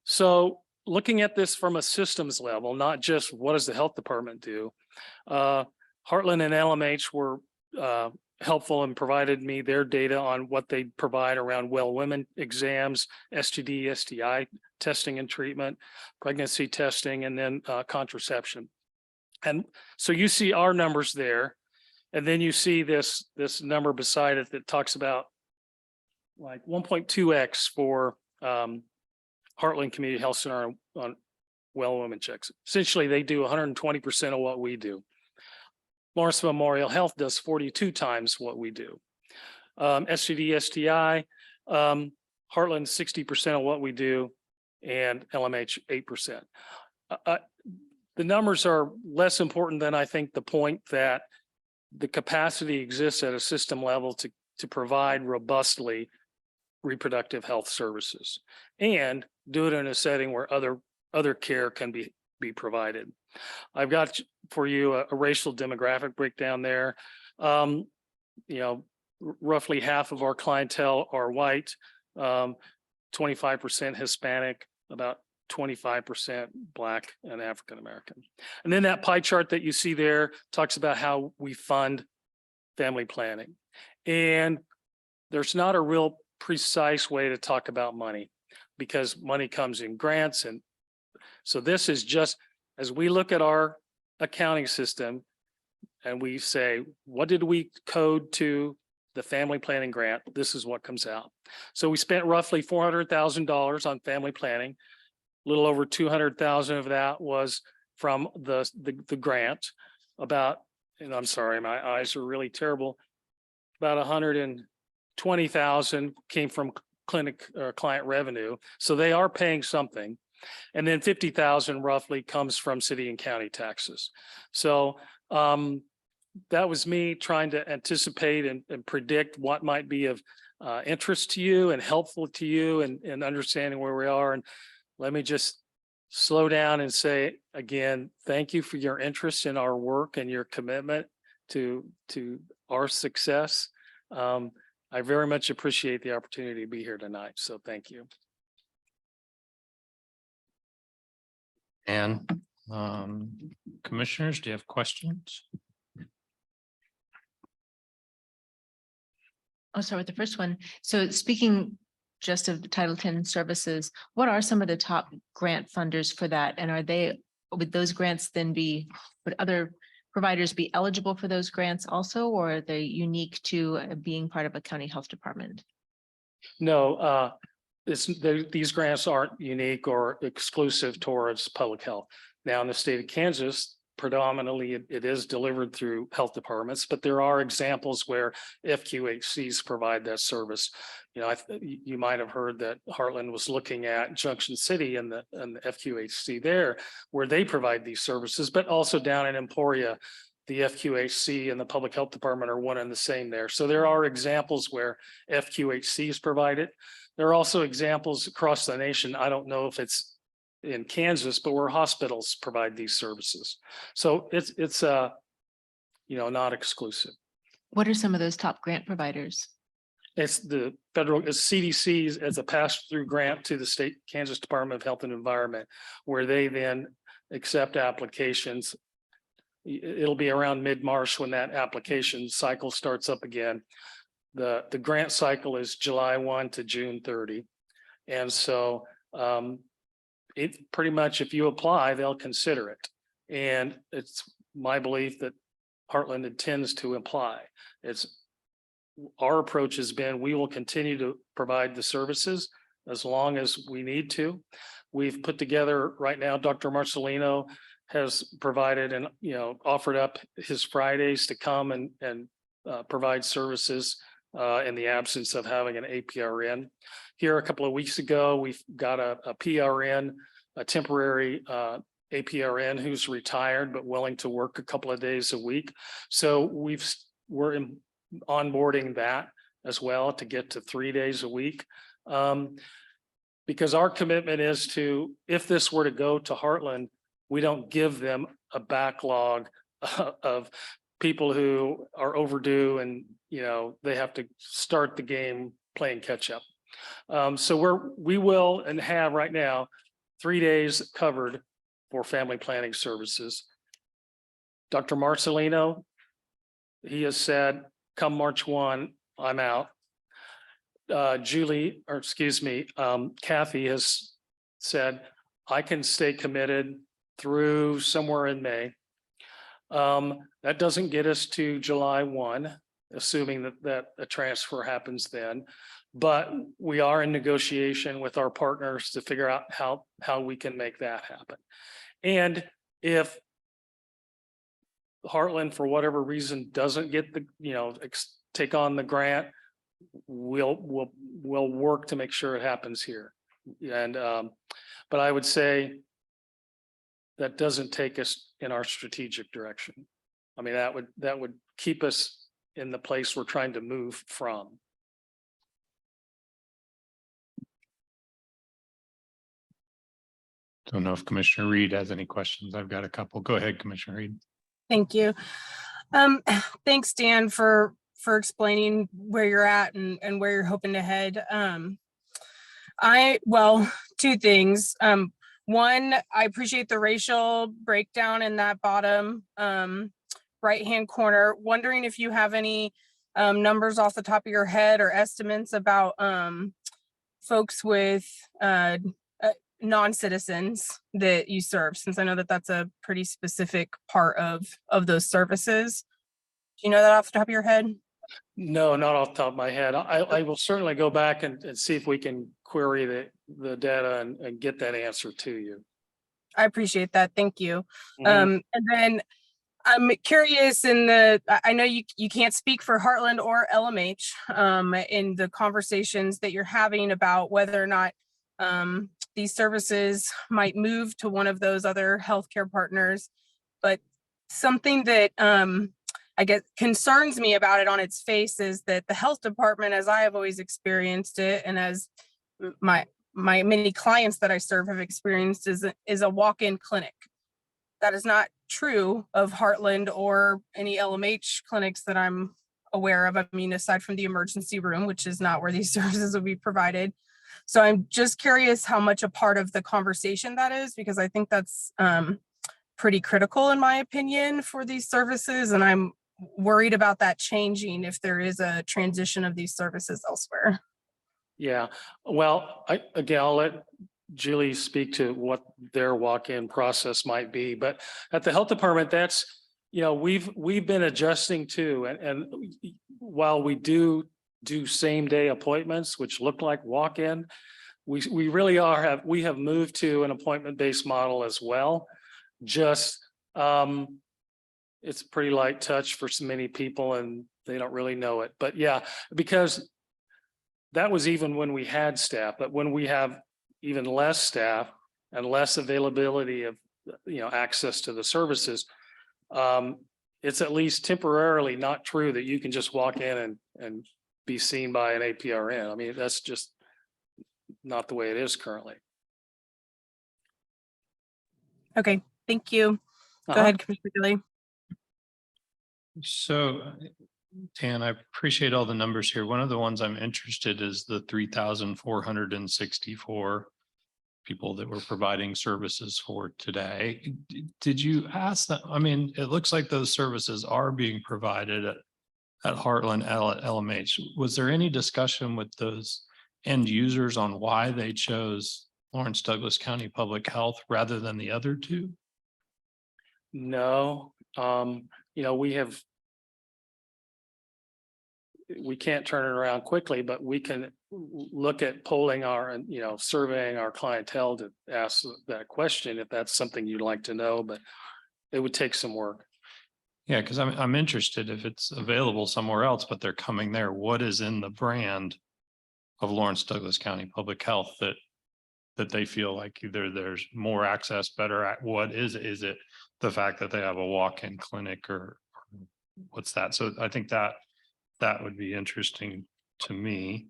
So looking at this from a systems level, not just what does the health department do, Heartland and LMH were helpful and provided me their data on what they provide around well women exams, STD, STI testing and treatment, pregnancy testing, and then contraception. And so you see our numbers there. And then you see this number beside it that talks about like 1.2x for Heartland Community Health Center on well women checks. Essentially, they do 120% of what we do. Lawrence Memorial Health does 42 times what we do. STD, STI, Heartland 60% of what we do, and LMH 8%. The numbers are less important than I think the point that the capacity exists at a system level to provide robustly reproductive health services and do it in a setting where other care can be provided. I've got for you a racial demographic breakdown there. You know, roughly half of our clientele are white, 25% Hispanic, about 25% Black and African American. And then that pie chart that you see there talks about how we fund family planning. And there's not a real precise way to talk about money because money comes in grants. And so this is just, as we look at our accounting system and we say, what did we code to the family planning grant? This is what comes out. So we spent roughly $400,000 on family planning. A little over 200,000 of that was from the grant. About, and I'm sorry, my eyes are really terrible. About 120,000 came from client revenue. So they are paying something. And then 50,000 roughly comes from city and county taxes. So that was me trying to anticipate and predict what might be of interest to you and helpful to you and understanding where we are. And let me just slow down and say again, thank you for your interest in our work and your commitment to our success. I very much appreciate the opportunity to be here tonight. So thank you. And commissioners, do you have questions? I'll start with the first one. So speaking just of the Title 10 services, what are some of the top grant funders for that? And would those grants then would other providers be eligible for those grants also, or are they unique to being part of a county health department? No, these grants aren't unique or exclusive towards public health. Now in the state of Kansas, predominantly it is delivered through health departments, but there are examples where FQHCs provide that service. You know, you might have heard that Heartland was looking at Junction City and the FQHC there, where they provide these services, but also down in Emporia, the FQHC and the public health department are one and the same there. So there are examples where FQHCs provide it. There are also examples across the nation. I don't know if it's in Kansas, but where hospitals provide these services. So it's not exclusive. What are some of those top grant providers? It's the federal, it's CDC as a pass-through grant to the state Kansas Department of Health and Environment, where they then accept applications it'll be around mid-March when that application cycle starts up again. The grant cycle is July 1 to June 30. And so it pretty much, if you apply, they'll consider it. And it's my belief that Heartland intends to apply. Our approach has been, we will continue to provide the services as long as we need to. We've put together right now, Dr. Marcelino has provided and, offered up his Fridays to come and provide services in the absence of having an APRN. Here a couple of weeks ago, we've got a PRN, a temporary APRN who's retired but willing to work a couple of days a week. So we're onboarding that as well to get to 3 days a week. Because our commitment is to, if this were to go to Heartland, we don't give them a backlog of people who are overdue and, they have to start the game playing catch up. So we will and have right now 3 days covered for family planning services. Dr. Marcelino, he has said, come March 1, I'm out. Kathy has said, I can stay committed through somewhere in May. That doesn't get us to July 1, assuming that a transfer happens then. But we are in negotiation with our partners to figure out how we can make that happen. And if Heartland, for whatever reason, doesn't get the, take on the grant, we'll work to make sure it happens here. And but I would say that doesn't take us in our strategic direction. I mean, that would keep us in the place we're trying to move from. Don't know if Commissioner Reed has any questions. I've got a couple. Go ahead, Commissioner Reed. Thank you. Thanks, Dan, for explaining where you're at and where you're hoping to head. Two things. One, I appreciate the racial breakdown in that bottom right-hand corner. Wondering if you have any numbers off the top of your head or estimates about folks with non-citizens that you serve, since I know that that's a pretty specific part of those services. Do you know that off the top of your head? No, not off the top of my head. I will certainly go back and see if we can query the data and get that answer to you. I appreciate that. Thank you. Mhm. And then I'm curious I know you can't speak for Heartland or LMH in the conversations that you're having about whether or not these services might move to one of those other healthcare partners. But something that I guess concerns me about it on its face is that the health department, as I have always experienced it, and as my many clients that I serve have experienced, is a walk-in clinic. That is not true of Heartland or any LMH clinics that I'm aware of. I mean, aside from the emergency room, which is not where these services will be provided. So I'm just curious how much a part of the conversation that is, because I think that's pretty critical in my opinion for these services. And I'm worried about that changing if there is a transition of these services elsewhere. Yeah, well, I'll let Julie speak to what their walk-in process might be, but at the health department, that's, we've been adjusting too. And while we do same day appointments, which look like walk-in, we really we have moved to an appointment-based model as well. Just, it's pretty light touch for so many people and they don't really know it, but yeah, because that was even when we had staff, but when we have even less staff and less availability of, access to the services, it's at least temporarily not true that you can just walk in and be seen by an APRN. I mean, that's just not the way it is currently. Okay, thank you. Go ahead, Commissioner Gilley. So, Dan, I appreciate all the numbers here. One of the ones I'm interested is the 3,464 people that we're providing services for today. Did you ask that? I mean, it looks like those services are being provided at Heartland LMH. Was there any discussion with those end users on why they chose Lawrence Douglas County Public Health rather than the other two? No, we can't turn it around quickly, but we can look at polling our, surveying our clientele to ask that question if that's something you'd like to know, but it would take some work. Yeah, because I'm interested if it's available somewhere else, but they're coming there. What is in the brand of Lawrence Douglas County Public Health that they feel like either there's more access, better at what is it the fact that they have a walk-in clinic or what's that? So I think that would be interesting to me.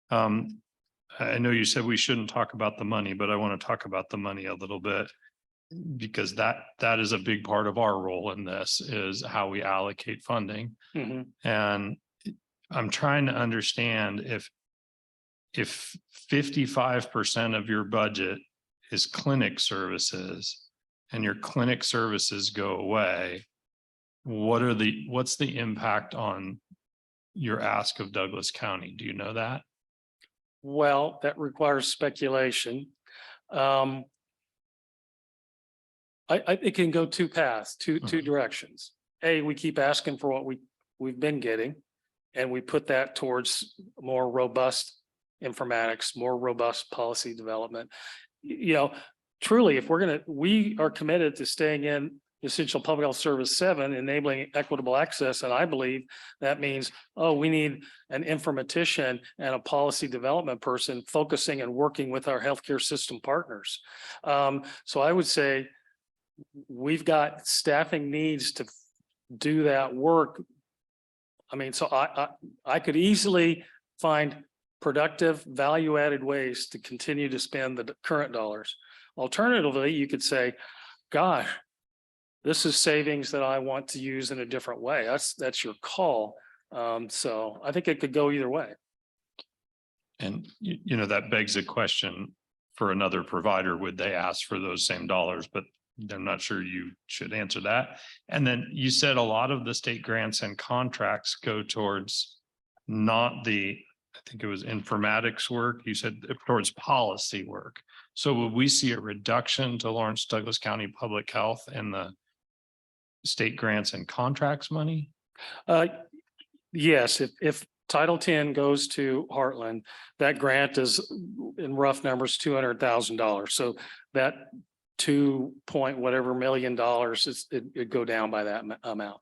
I know you said we shouldn't talk about the money, but I want to talk about the money a little bit because that is a big part of our role in this is how we allocate funding. Mhm. And I'm trying to understand if 55% of your budget is clinic services and your clinic services go away, what's the impact on your ask of Douglas County? Do you know that? Well, that requires speculation. It can go two paths, two directions. We keep asking for what we've been getting, and we put that towards more robust informatics, more robust policy development. Truly, if we are committed to staying in Essential Public Health Service 7, enabling equitable access. And I believe that means, we need an informatician and a policy development person focusing and working with our healthcare system partners. So I would say we've got staffing needs to do that work. I mean, so I could easily find productive, value-added ways to continue to spend the current dollars. Alternatively, you could say, gosh, this is savings that I want to use in a different way. That's your call. So I think it could go either way. And that begs a question for another provider. Would they ask for those same dollars? But I'm not sure you should answer that. And then you said a lot of the state grants and contracts go towards not I think it was informatics work. You said towards policy work. So would we see a reduction to Lawrence Douglas County Public Health and the state grants and contracts money? Yes, if Title 10 goes to Heartland, that grant is in rough numbers, $200,000. So that 2 point whatever million dollars, it go down by that amount.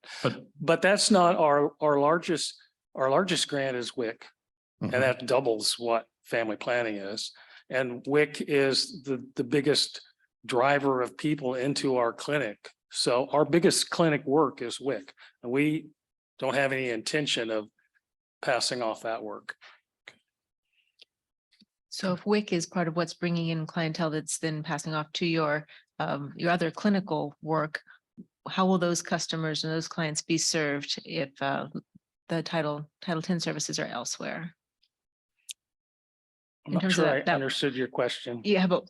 But that's not our largest grant is WIC, and that doubles what family planning is. And WIC is the biggest driver of people into our clinic. So our biggest clinic work is WIC, and we don't have any intention of passing off that work. So if WIC is part of what's bringing in clientele that's then passing off to your other clinical work, how will those customers and those clients be served if the Title 10 services are elsewhere? I'm not sure I understood your question. Yeah, but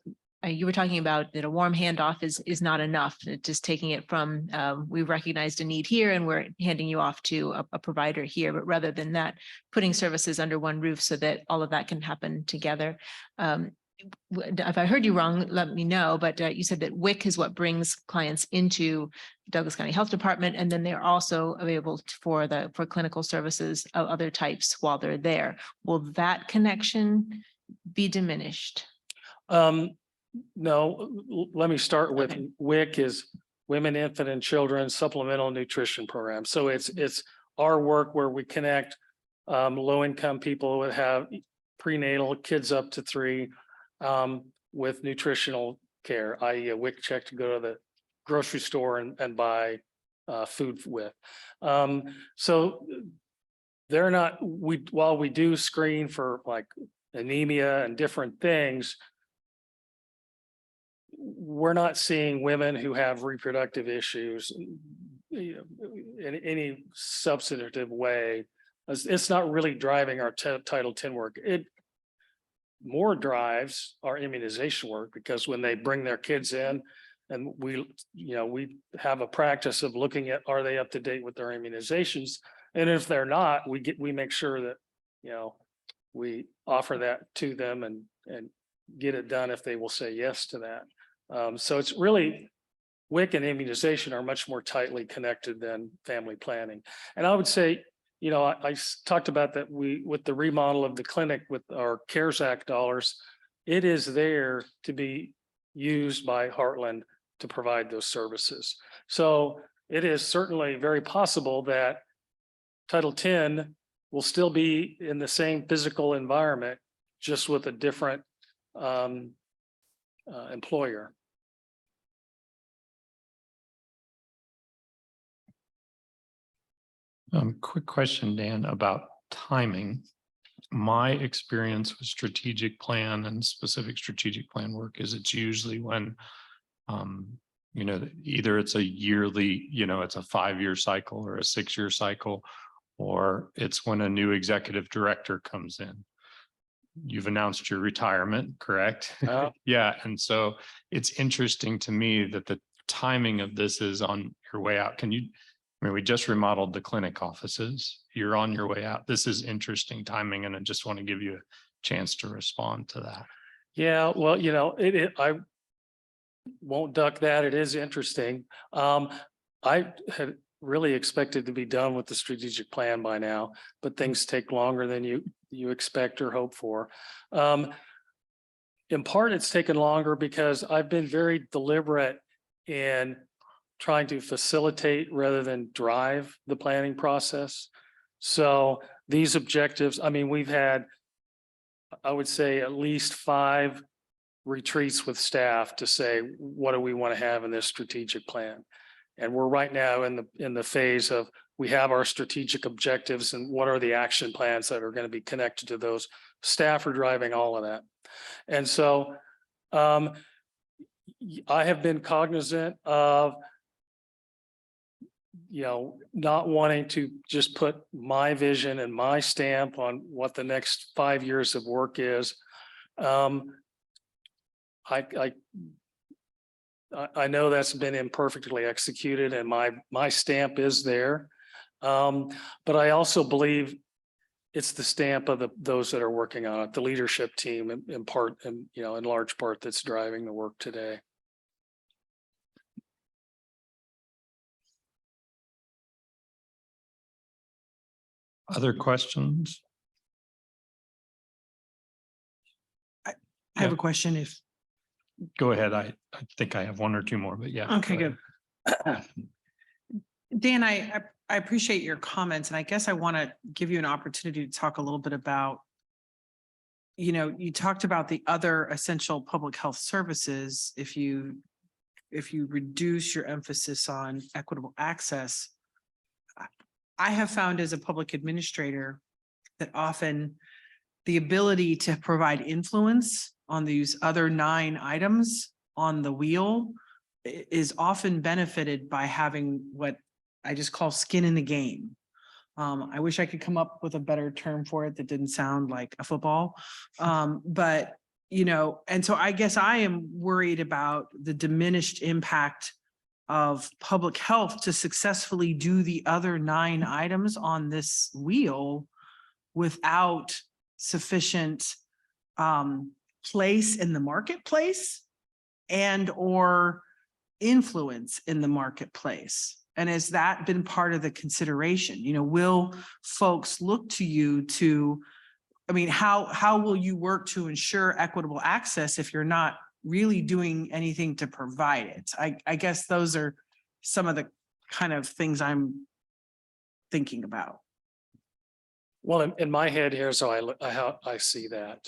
you were talking about that a warm handoff is not enough. Just taking it from we recognized a need here and we're handing you off to a provider here, but rather than that, putting services under one roof so that all of that can happen together. If I heard you wrong, let me know, but you said that WIC is what brings clients into Douglas County Health Department, and then they're also available for clinical services of other types while they're there. Will that connection be diminished? No, let me start with WIC is Women, Infant and Children Supplemental Nutrition Program. So it's our work where we connect low-income people that have prenatal kids up to 3 with nutritional care, i.e. a WIC check to go to the grocery store and buy food with. So they're not, while we do screen for like anemia and different things, we're not seeing women who have reproductive issues in any substantive way. It's not really driving our Title 10 work. more drives our immunization work, because when they bring their kids in and we have a practice of looking at, are they up to date with their immunizations? And if they're not, we make sure that, we offer that to them and get it done if they will say yes to that. So it's really, WIC and immunization are much more tightly connected than family planning. And I would say, I talked about that with the remodel of the clinic with our CARES Act dollars, it is there to be used by Heartland to provide those services. So it is certainly very possible that Title 10 will still be in the same physical environment, just with a different employer. Quick question, Dan, about timing. My experience with strategic plan and specific strategic plan work is it's usually when, either it's a yearly, it's a 5-year cycle or a 6-year cycle, or it's when a new executive director comes in. You've announced your retirement, correct? Yeah. And so it's interesting to me that the timing of this is on your way out. We just remodeled the clinic offices. You're on your way out. This is interesting timing, and I just want to give you a chance to respond to that. Yeah, well, I won't duck that. It is interesting. I had really expected to be done with the strategic plan by now, but things take longer than you expect or hope for. In part, it's taken longer because I've been very deliberate in trying to facilitate rather than drive the planning process. So these objectives, we've had, I would say, at least 5 retreats with staff to say, what do we want to have in this strategic plan? And we're right now in the phase of, we have our strategic objectives and what are the action plans that are going to be connected to those. Staff are driving all of that. And so I have been cognizant of not wanting to just put my vision and my stamp on what the next 5 years of work is. I know that's been imperfectly executed, and my stamp is there. But I also believe it's the stamp of those that are working on it, the leadership team in part, and in large part, that's driving the work today. Other questions? I have a question if. Go ahead. I think I have 1 or 2 more, but yeah. Okay, good. Dan, I appreciate your comments, and I guess I want to give you an opportunity to talk a little bit about, you talked about the other essential public health services. If you reduce your emphasis on equitable access, I have found as a public administrator that often the ability to provide influence on these other 9 items on the wheel is often benefited by having what I just call skin in the game. I wish I could come up with a better term for it that didn't sound like a football. But, and so I guess I am worried about the diminished impact of public health to successfully do the other 9 items on this wheel without sufficient place in the marketplace and or influence in the marketplace. And has that been part of the consideration? Will folks look to you to, how will you work to ensure equitable access if you're not really doing anything to provide it? I guess those are some of the kind of things I'm thinking about. Well, in my head, here's how I see that.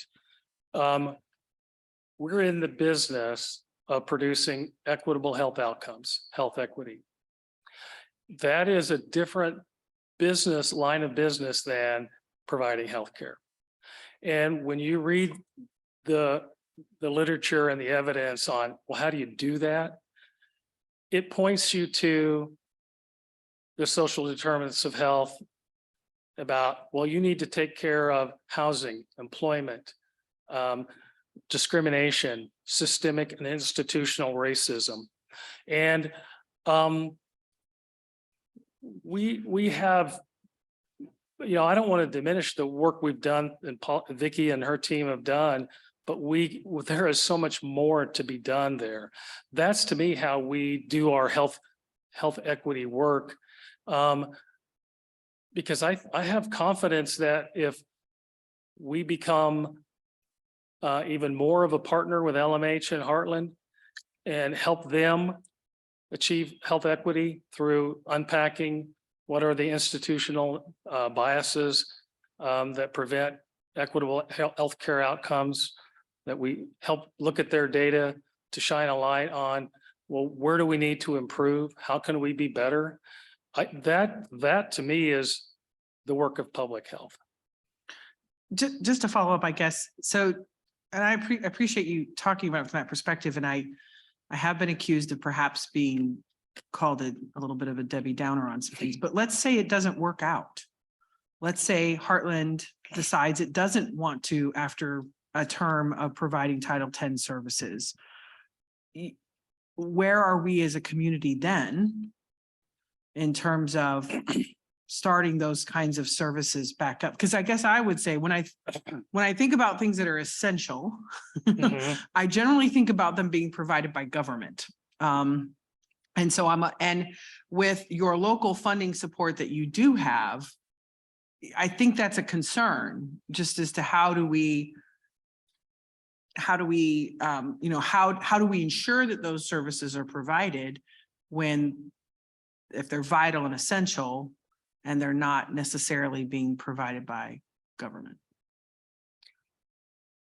We're in the business of producing equitable health outcomes, health equity. That is a different line of business than providing healthcare. And when you read the literature and the evidence on, well, how do you do that? It points you to the social determinants of health about, well, you need to take care of housing, employment, discrimination, systemic and institutional racism. And we have, I don't want to diminish the work we've done and Vicky and her team have done, but there is so much more to be done there. That's to me how we do our health equity work. Because I have confidence that if we become even more of a partner with LMH and Heartland and help them achieve health equity through unpacking what are the institutional biases that prevent equitable healthcare outcomes, that we help look at their data to shine a light on, well, where do we need to improve? How can we be better? That to me is the work of public health. Just to follow up, I guess. So, and I appreciate you talking about it from that perspective. And I have been accused of perhaps being called a little bit of a Debbie Downer on some things, but let's say it doesn't work out. Let's say Heartland decides it doesn't want to after a term of providing Title X services. Where are we as a community then in terms of starting those kinds of services back up? Because I guess I would say when I think about things that are essential, I generally think about them being provided by government. And so and with your local funding support that you do have, I think that's a concern just as to how do we ensure that those services are provided if they're vital and essential and they're not necessarily being provided by government.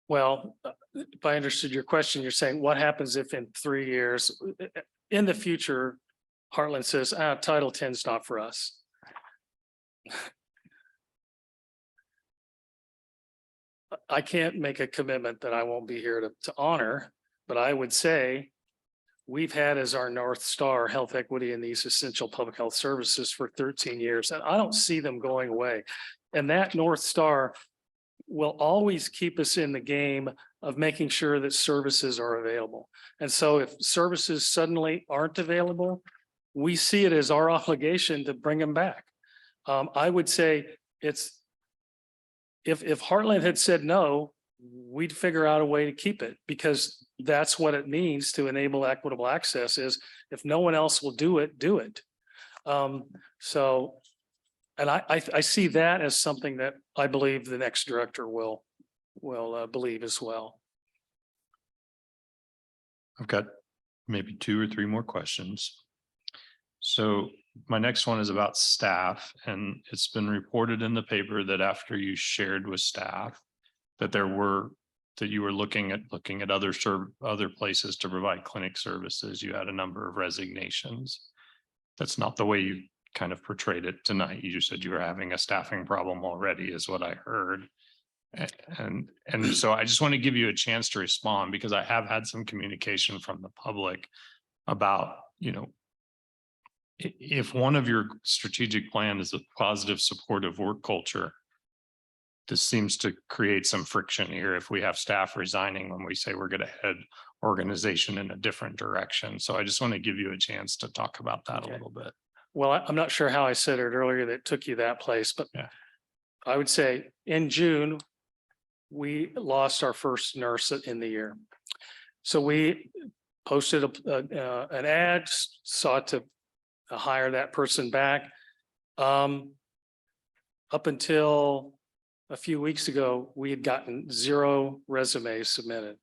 Well, if I understood your question, you're saying what happens if in 3 years in the future, Heartland says, Title X is not for us. I can't make a commitment that I won't be here to honor, but I would say we've had as our North Star health equity in these essential public health services for 13 years, and I don't see them going away. And that North Star will always keep us in the game of making sure that services are available. And so if services suddenly aren't available, we see it as our obligation to bring them back. I would say if Heartland had said no, we'd figure out a way to keep it, because that's what it means to enable equitable access is if no one else will do it, do it. And I see that as something that I believe the next director will believe as well. I've got maybe 2 or 3 more questions. So my next one is about staff, and it's been reported in the paper that after you shared with staff that you were looking at other places to provide clinic services, you had a number of resignations. That's not the way you kind of portrayed it tonight. You just said you were having a staffing problem already, is what I heard. And so I just want to give you a chance to respond, because I have had some communication from the public about, if one of your strategic plan is a positive, supportive work culture, this seems to create some friction here if we have staff resigning when we say we're going to head organization in a different direction. So I just want to give you a chance to talk about that a little bit. Well, I'm not sure how I said it earlier that took you that place, but yeah. I would say in June, we lost our first nurse in the year. So we posted an ad, sought to hire that person back. Up until a few weeks ago, we had gotten 0 resumes submitted.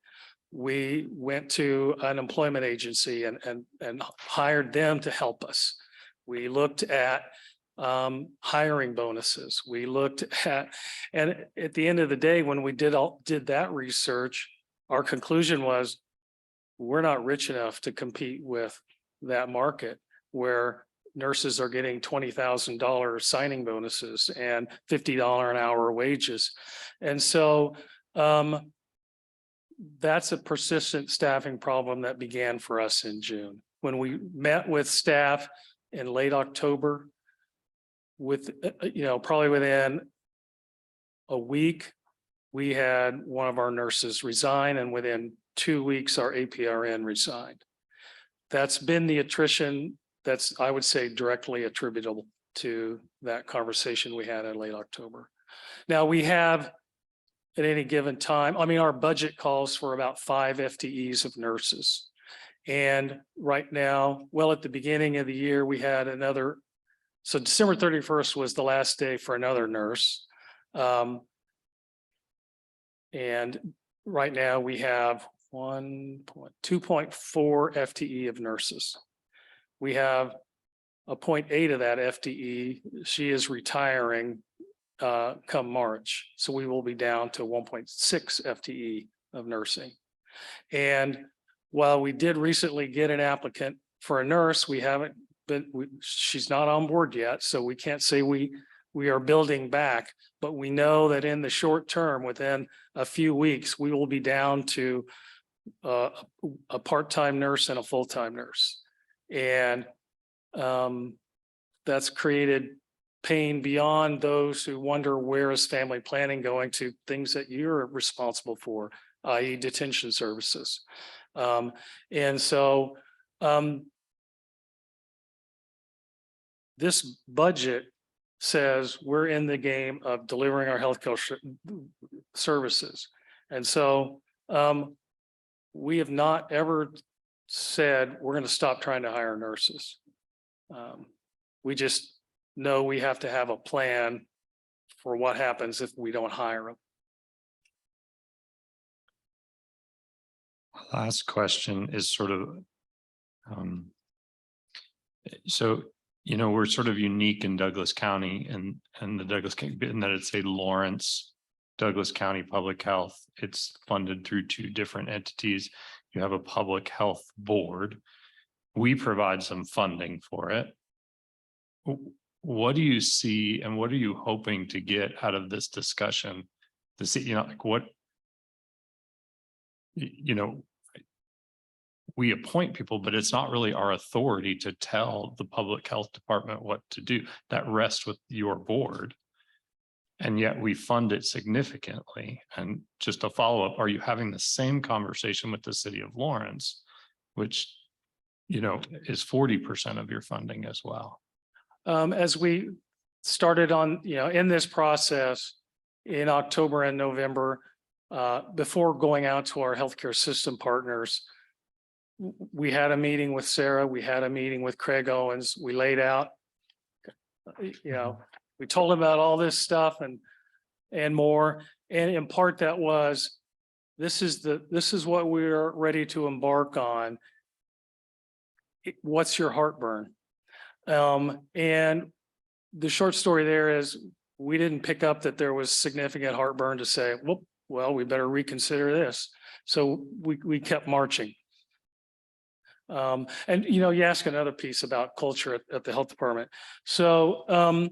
We went to an employment agency and hired them to help us. We looked at hiring bonuses. We looked at, and at the end of the day, when we did that research, our conclusion was we're not rich enough to compete with that market where nurses are getting $20,000 signing bonuses and $50 an hour wages. And so that's a persistent staffing problem that began for us in June. When we met with staff in late October, with probably within a week, we had one of our nurses resign, and within 2 weeks, our APRN resigned. That's been the attrition that's, I would say, directly attributable to that conversation we had in late October. Now, we have at any given time, I mean, our budget calls for about 5 FTEs of nurses. And right now, well, at the beginning of the year, we had another, so December 31st was the last day for another nurse. And right now we have 2.4 FTE of nurses. We have a 0.8 of that FTE. She is retiring come March. So we will be down to 1.6 FTE of nursing. And while we did recently get an applicant for a nurse, we haven't been, she's not on board yet. So we can't say we are building back, but we know that in the short term, within a few weeks, we will be down to a part-time nurse and a full-time nurse. And that's created pain beyond those who wonder, where is family planning going, to things that you're responsible for, i.e. detention services. And so this budget says we're in the game of delivering our healthcare services. And so we have not ever said we're going to stop trying to hire nurses. We just know we have to have a plan for what happens if we don't hire them. Last question is sort of, so, you know, we're sort of unique in Douglas County and the Douglas County, in that it's a Lawrence, Douglas County Public Health. It's funded through 2 different entities. You have a public health board. We provide some funding for it. What do you see and what are you hoping to get out of this discussion? To see, you know, like what, you know, we appoint people, but it's not really our authority to tell the public health department what to do. That rests with your board. And yet we fund it significantly. And just a follow-up, are you having the same conversation with the city of Lawrence, which, you know, is 40% of your funding as well? As we started on, you know, in this process in October and November, before going out to our healthcare system partners, we had a meeting with Sarah, we had a meeting with Craig Owens, we laid out, you know, we told him about all this stuff and more. And in part that was, this is what we're ready to embark on. What's your heartburn? And the short story there is, we didn't pick up that there was significant heartburn to say, well, we better reconsider this. So we kept marching. And, you know, you ask another piece about culture at the health department. So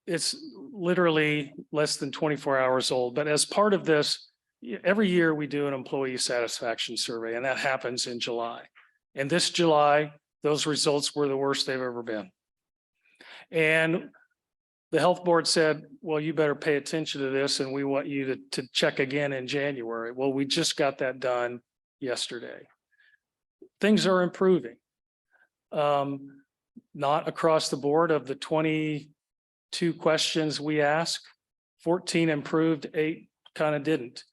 it's literally less than 24 hours old. But as part of this, every year we do an employee satisfaction survey, and that happens in July. And this July, those results were the worst they've ever been. And the health board said, well, you better pay attention to this, and we want you to check again in January. Well, we just got that done yesterday. Things are improving. Not across the board. Of the 22 questions we asked, 14 improved, 8 kind of didn't.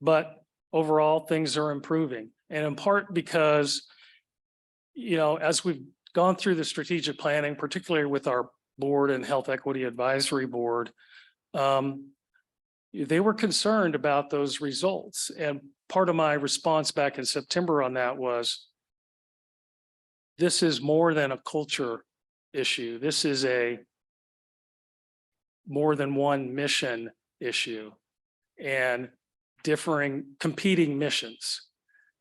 But overall, things are improving. And in part because, you know, as we've gone through the strategic planning, particularly with our board and Health Equity Advisory Board, they were concerned about those results. And part of my response back in September on that was, this is more than a culture issue. This is a more than one mission issue and competing missions.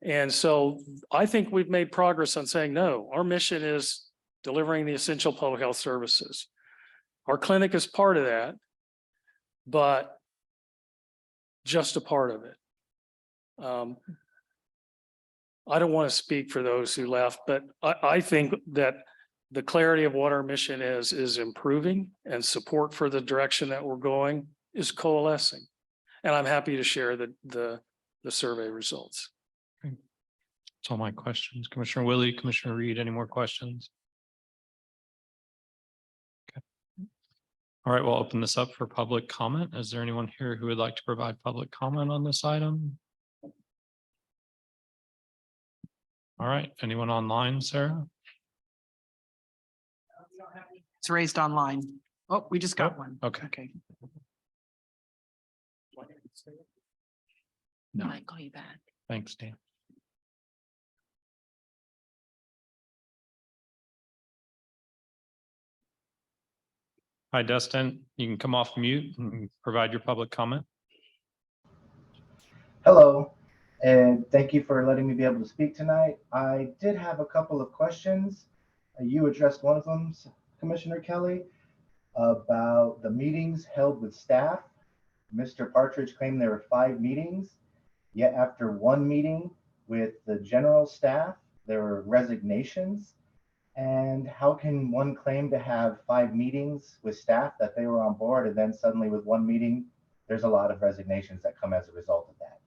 And so I think we've made progress on saying, no, our mission is delivering the essential public health services. Our clinic is part of that, but just a part of it. I don't want to speak for those who left, but I think that the clarity of what our mission is improving, and support for the direction that we're going is coalescing. And I'm happy to share the survey results. That's all my questions. Commissioner Willie, Commissioner Reed, any more questions? Okay. All right, we'll open this up for public comment. Is there anyone here who would like to provide public comment on this item? All right, anyone online, Sarah? It's raised online. Oh, we just got Oh, one. okay. Okay. No. Might call you back. Thanks, Dan. Hi, Dustin. You can come off mute and provide your public comment. Hello, and thank you for letting me be able to speak tonight. I did have a couple of questions. You addressed one of them, Commissioner Kelly, about the meetings held with staff. Mr. Partridge claimed there were 5 meetings, yet after 1 meeting with the general staff, there were resignations. And how can one claim to have 5 meetings with staff that they were on board, and then suddenly with 1 meeting, there's a lot of resignations that come as a result of that?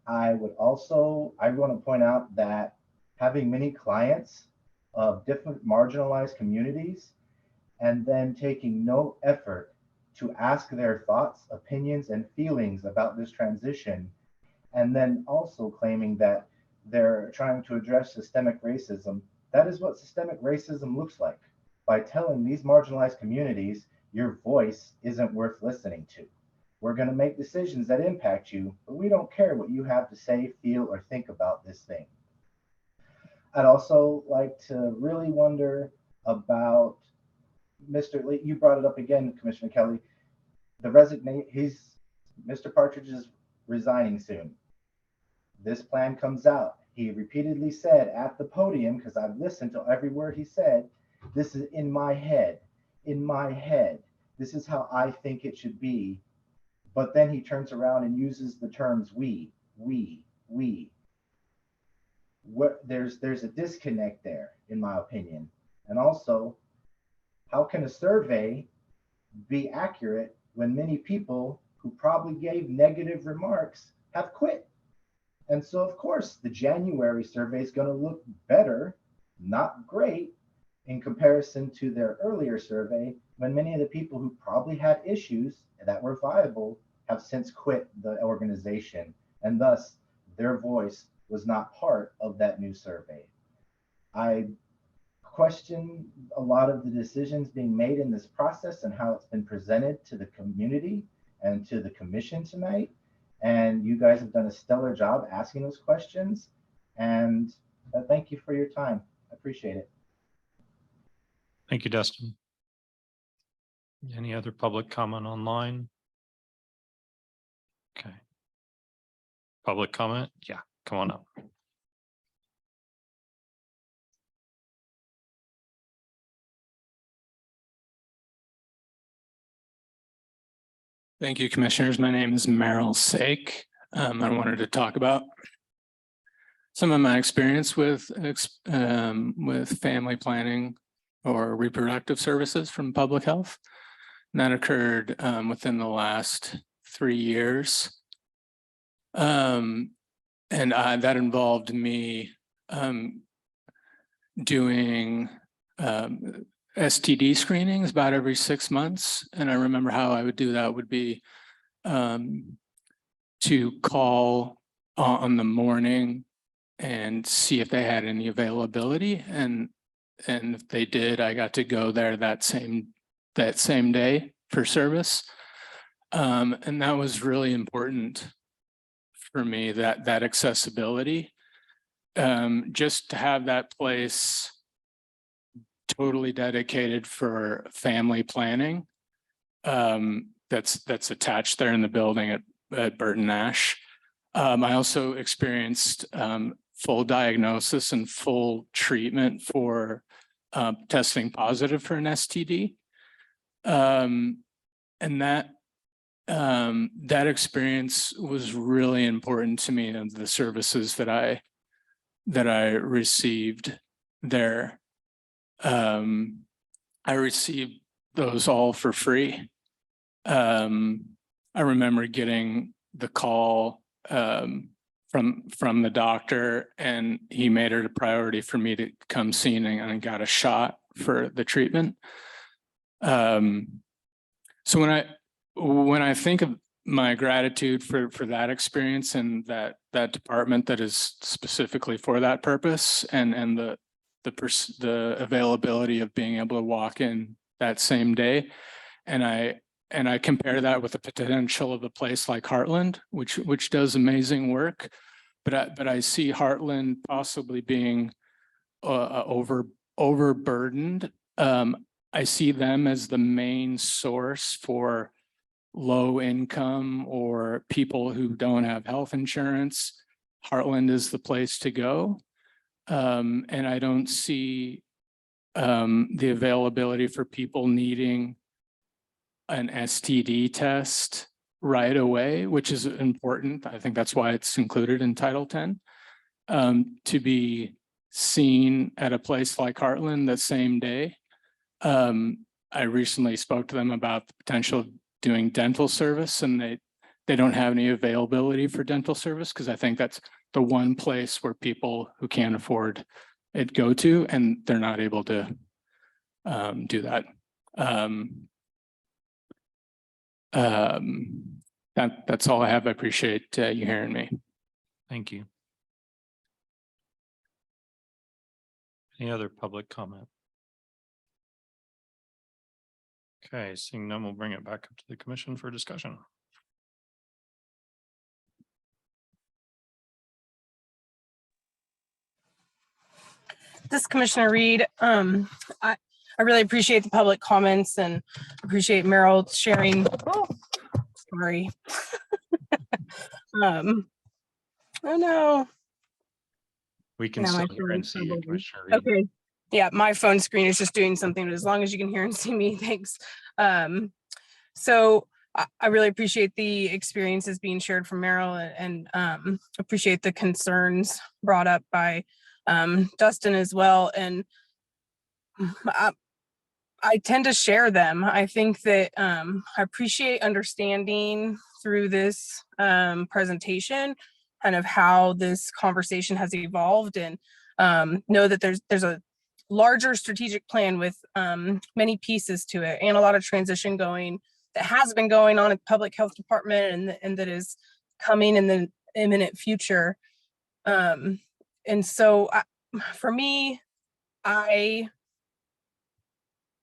I want to point out that having many clients of different marginalized communities and then taking no effort to ask their thoughts, opinions, and feelings about this transition, and then also claiming that they're trying to address systemic racism. That is what systemic racism looks like, by telling these marginalized communities your voice isn't worth listening to. We're going to make decisions that impact you, but we don't care what you have to say, feel, or think about this thing. I'd also like to really wonder about Mr. Lee. You brought it up again, Commissioner Kelly. Mr. Partridge is resigning soon. This plan comes out. He repeatedly said at the podium, because I've listened to every word he said, this is in my head, in my head. This is how I think it should be. But then he turns around and uses the terms we. There's a disconnect there, in my opinion. And also, how can a survey be accurate when many people who probably gave negative remarks have quit? And so, of course, the January survey is going to look better, not great, in comparison to their earlier survey, when many of the people who probably had issues that were viable have since quit the organization, and thus their voice was not part of that new survey. I question a lot of the decisions being made in this process and how it's been presented to the community and to the commission tonight. And you guys have done a stellar job asking those questions. And thank you for your time. I appreciate it. Thank you, Dustin. Any other public comment online? Okay. Public comment? Yeah, come on up. Thank you, commissioners. My name is Merrill Sake. I wanted to talk about some of my experience with family planning or reproductive services from public health. And that occurred within the last 3 years. And that involved me doing STD screenings about every 6 months. And I remember how I would do that would be to call on the morning and see if they had any availability. And if they did, I got to go there that same day for service. And that was really important for me, that accessibility. Just to have that place totally dedicated for family planning that's attached there in the building at Burton Nash. I also experienced full diagnosis and full treatment for testing positive for an STD. And that experience was really important to me, and the services that I received there. I received those all for free. I remember getting the call from the doctor, and he made it a priority for me to come see and got a shot for the treatment. So when I think of my gratitude for that experience and that department that is specifically for that purpose, and the availability of being able to walk in that same day, and I compare that with the potential of a place like Heartland, which does amazing work, but I see Heartland possibly being overburdened. I see them as the main source for low income or people who don't have health insurance. Heartland is the place to go. And I don't see the availability for people needing an STD test right away, which is important. I think that's why it's included in Title 10, to be seen at a place like Heartland the same day. I recently spoke to them about the potential of doing dental service, and they don't have any availability for dental service, because I think that's the one place where people who can't afford it go to, and they're not able to do that. That's all I have. I appreciate you hearing me. Thank you. Any other public comment? Okay, seeing none, we'll bring it back up to the commission for discussion. This Commissioner Reed, I really appreciate the public comments and appreciate Merrill sharing. Oh, sorry. Oh no. We can Now my still hear phone and is see you, troubled. Commissioner Reed. Okay. Yeah, my phone screen is just doing something, but as long as you can hear and see me, thanks. So I really appreciate the experiences being shared from Merrill, and appreciate the concerns brought up by Dustin as well. And I tend to share them. I think that I appreciate understanding through this presentation kind of how this conversation has evolved, and know that there's a larger strategic plan with many pieces to it, and a lot of transition that has been going on at the public health department, and that is coming in the imminent future. And so for me, I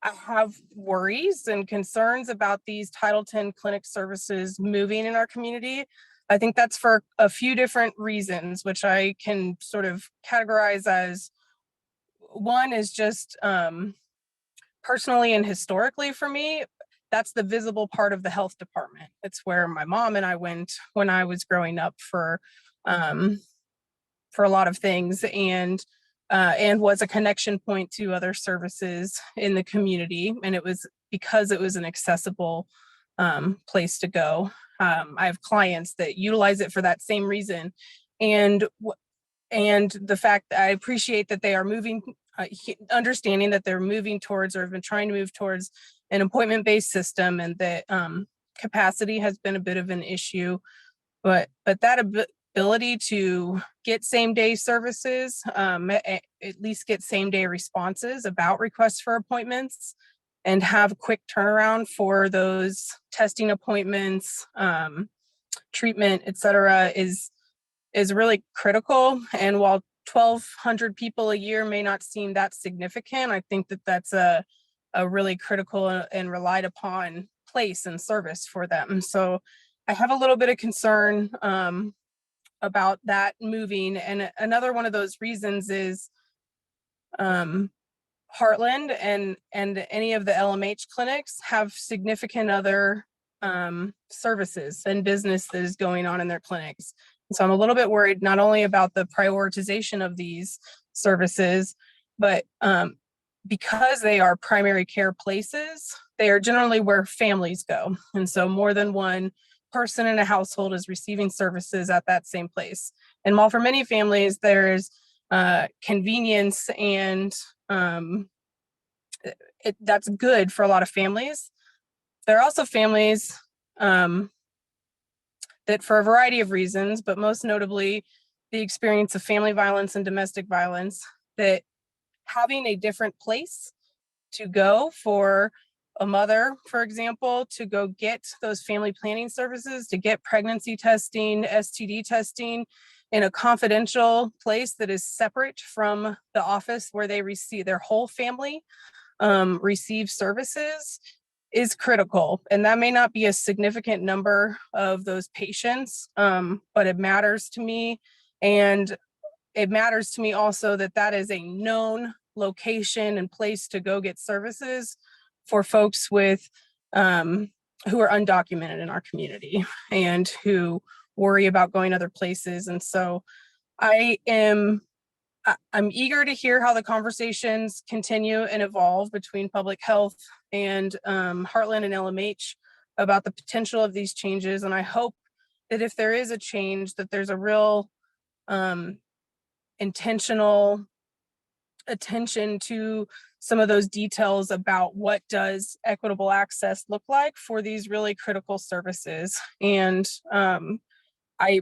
have worries and concerns about these Title 10 clinic services moving in our community. I think that's for a few different reasons, which I can sort of categorize as, one is just personally and historically for me, that's the visible part of the health department. It's where my mom and I went when I was growing up for a lot of things, and was a connection point to other services in the community. And it was because it was an accessible place to go. I have clients that utilize it for that same reason. And the fact that I appreciate that they are moving, understanding that they're moving towards, or have been trying to move towards, an appointment-based system, and that capacity has been a bit of an issue. But that ability to get same-day services, at least get same-day responses about requests for appointments, and have quick turnaround for those testing appointments, treatment, et cetera, is really critical. And while 1,200 people a year may not seem that significant, I think that that's a really critical and relied upon place and service for them. So I have a little bit of concern about that moving. And another one of those reasons is Heartland and any of the LMH clinics have significant other services and business that is going on in their clinics. So I'm a little bit worried not only about the prioritization of these services, but because they are primary care places, they are generally where families go. And so more than one person in a household is receiving services at that same place. And while for many families, there's convenience and that's good for a lot of families, there are also families that for a variety of reasons, but most notably the experience of family violence and domestic violence, that having a different place to go for a mother, for example, to go get those family planning services, to get pregnancy testing, STD testing in a confidential place that is separate from the office where they receive their whole family receive services is critical. And that may not be a significant number of those patients, but it matters to me. And it matters to me also that that is a known location and place to go get services for folks with who are undocumented in our community and who worry about going other places. And so I'm eager to hear how the conversations continue and evolve between public health and Heartland and LMH about the potential of these changes. And I hope that if there is a change, that there's a real intentional attention to some of those details about what does equitable access look like for these really critical services. And I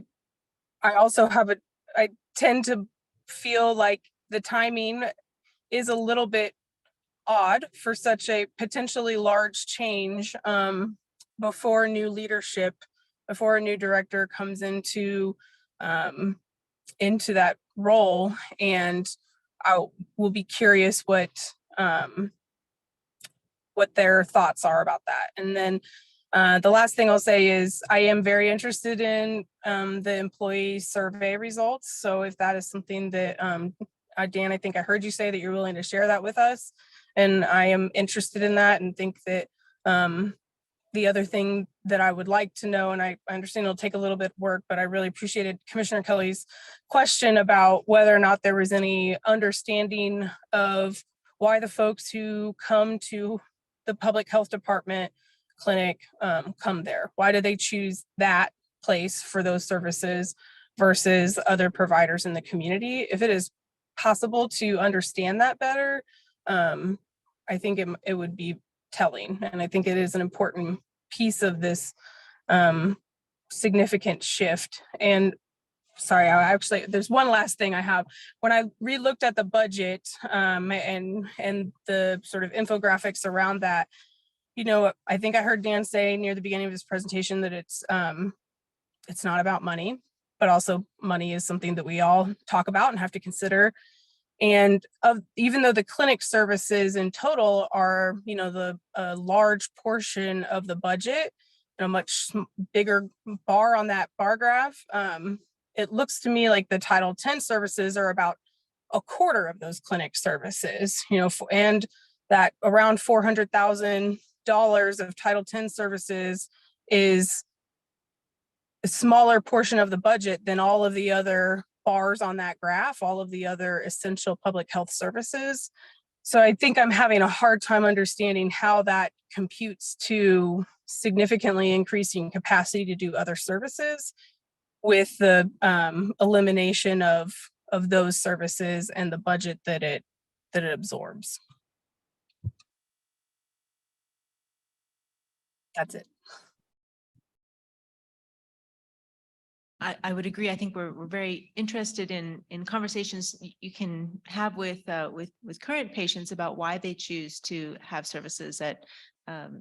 also have I tend to feel like the timing is a little bit odd for such a potentially large change before new leadership, before a new director comes into that role. And I will be curious what their thoughts are about that. And then the last thing I'll say is I am very interested in the employee survey results. So if that is something that, Dan, I think I heard you say that you're willing to share that with us. And I am interested in that and think that the other thing that I would like to know, and I understand it'll take a little bit of work, but I really appreciated Commissioner Kelly's question about whether or not there was any understanding of why the folks who come to the public health department clinic come there. Why do they choose that place for those services versus other providers in the community? If it is possible to understand that better, I think it would be telling. And I think it is an important piece of this significant shift. And sorry, there's one last thing I have. When I re-looked at the budget and the sort of infographics around that, you know, I think I heard Dan say near the beginning of his presentation that it's not about money, but also money is something that we all talk about and have to consider. And even though the clinic services in total are, you know, a large portion of the budget, and a much bigger bar on that bar graph, it looks to me like the Title X services are about a quarter of those clinic services, you know, and that around $400,000 of Title X services is a smaller portion of the budget than all of the other bars on that graph, all of the other essential public health services. So I think I'm having a hard time understanding how that computes to significantly increasing capacity to do other services with the elimination of those services and the budget that it absorbs. That's it. I would agree. I think we're very interested in conversations you can have with current patients about why they choose to have services at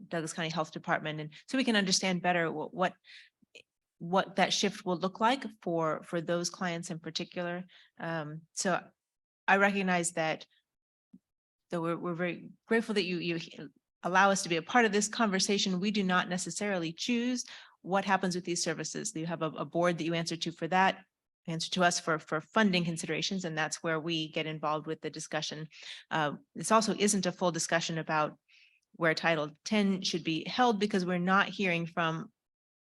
Douglas County Health Department, and so we can understand better what that shift will look like for those clients in particular. So I recognize that though we're very grateful that you allow us to be a part of this conversation. We do not necessarily choose what happens with these services. You have a board that you answer to for that, answer to us for funding considerations, and that's where we get involved with the discussion. This also isn't a full discussion about where Title X should be held, because we're not hearing from,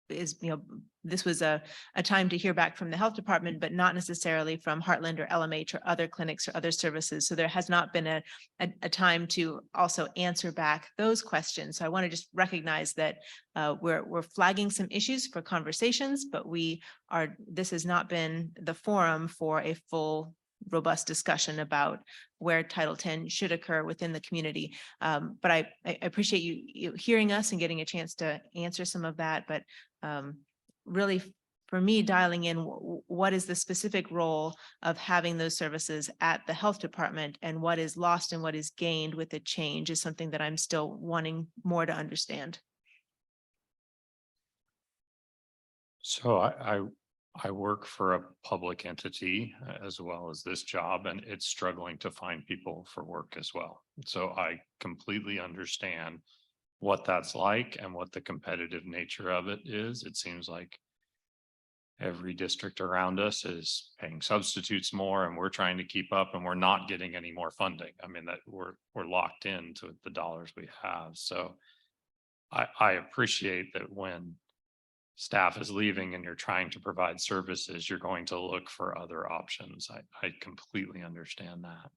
this was a time to hear back from the health department, but not necessarily from Heartland or LMH or other clinics or other services. So there has not been a time to also answer back those questions. So I want to just recognize that we're flagging some issues for conversations, but this has not been the forum for a full robust discussion about where Title X should occur within the community. But I appreciate you hearing us and getting a chance to answer some of that, but really for me, dialing in what is the specific role of having those services at the health department and what is lost and what is gained with the change is something that I'm still wanting more to understand. So I work for a public entity as well as this job, and it's struggling to find people for work as well. So I completely understand what that's like and what the competitive nature of it is. It seems like every district around us is paying substitutes more, and we're trying to keep up, and we're not getting any more funding. I mean, that we're locked into the dollars we have. So I appreciate that when staff is leaving and you're trying to provide services, you're going to look for other options. I completely understand that.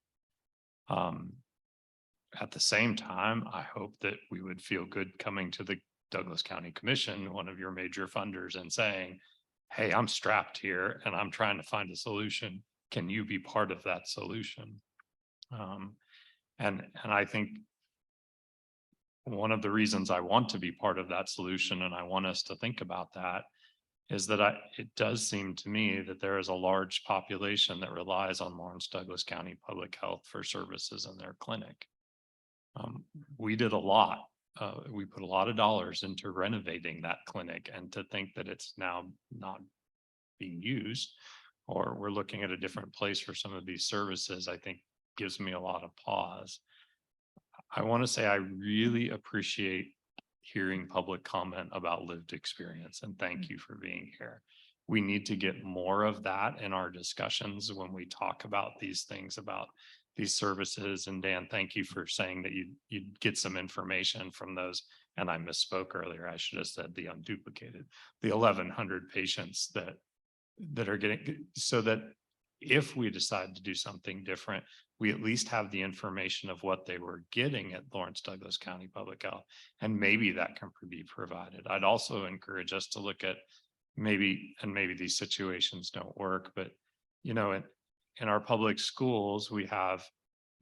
At the same time, I hope that we would feel good coming to the Douglas County Commission, one of your major funders, and saying, hey, I'm strapped here and I'm trying to find a solution. Can you be part of that solution? And I think one of the reasons I want to be part of that solution, and I want us to think about that, is that it does seem to me that there is a large population that relies on Lawrence Douglas County Public Health for services in their clinic. We did a lot. We put a lot of dollars into renovating that clinic, and to think that it's now not being used, or we're looking at a different place for some of these services, I think gives me a lot of pause. I want to say I really appreciate hearing public comment about lived experience, and thank you for being here. We need to get more of that in our discussions when we talk about these things, about these services. And Dan, thank you for saying that you'd get some information from those. And I misspoke earlier. I should have said the unduplicated, the 1,100 patients that are getting, so that if we decide to do something different, we at least have the information of what they were getting at Lawrence Douglas County Public Health, and maybe that can be provided. I'd also encourage us to look at maybe these situations don't work, but in our public schools, we have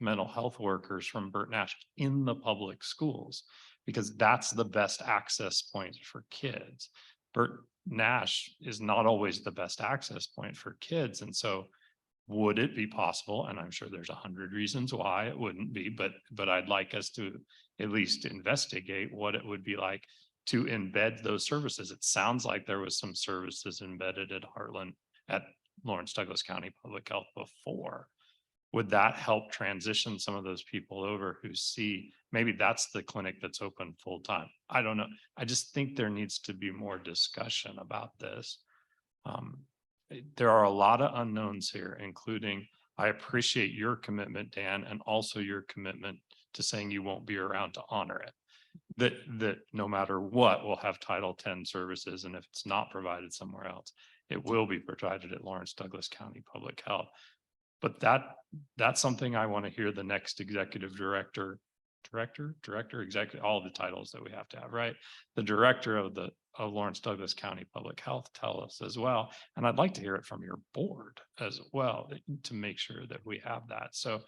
mental health workers from Burt Nash in the public schools, because that's the best access point for kids. Burt Nash is not always the best access point for kids. And so would it be possible, and I'm sure there's 100 reasons why it wouldn't be, but I'd like us to at least investigate what it would be like to embed those services. It sounds like there was some services embedded at Lawrence Douglas County Public Health before. Would that help transition some of those people over who see maybe that's the clinic that's open full time? I don't know. I just think there needs to be more discussion about this. There are a lot of unknowns here, including I appreciate your commitment, Dan, and also your commitment to saying you won't be around to honor it. That no matter what, we'll have Title X services, and if it's not provided somewhere else, it will be provided at Lawrence Douglas County Public Health. But that's something I want to hear the next executive director, executive, all the titles that we have to have, right? The director of Lawrence Douglas County Public Health tell us as well. And I'd like to hear it from your board as well to make sure that we have that. So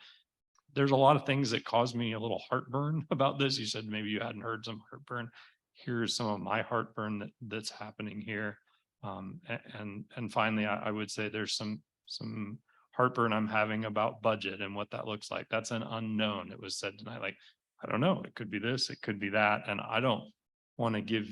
there's a lot of things that cause me a little heartburn about this. You said maybe you hadn't heard some heartburn. Here's some of my heartburn that's happening here. And finally, I would say there's some heartburn I'm having about budget and what that looks like. That's an unknown. It was said tonight, like, I don't know, it could be this, it could be that. And I don't want to give,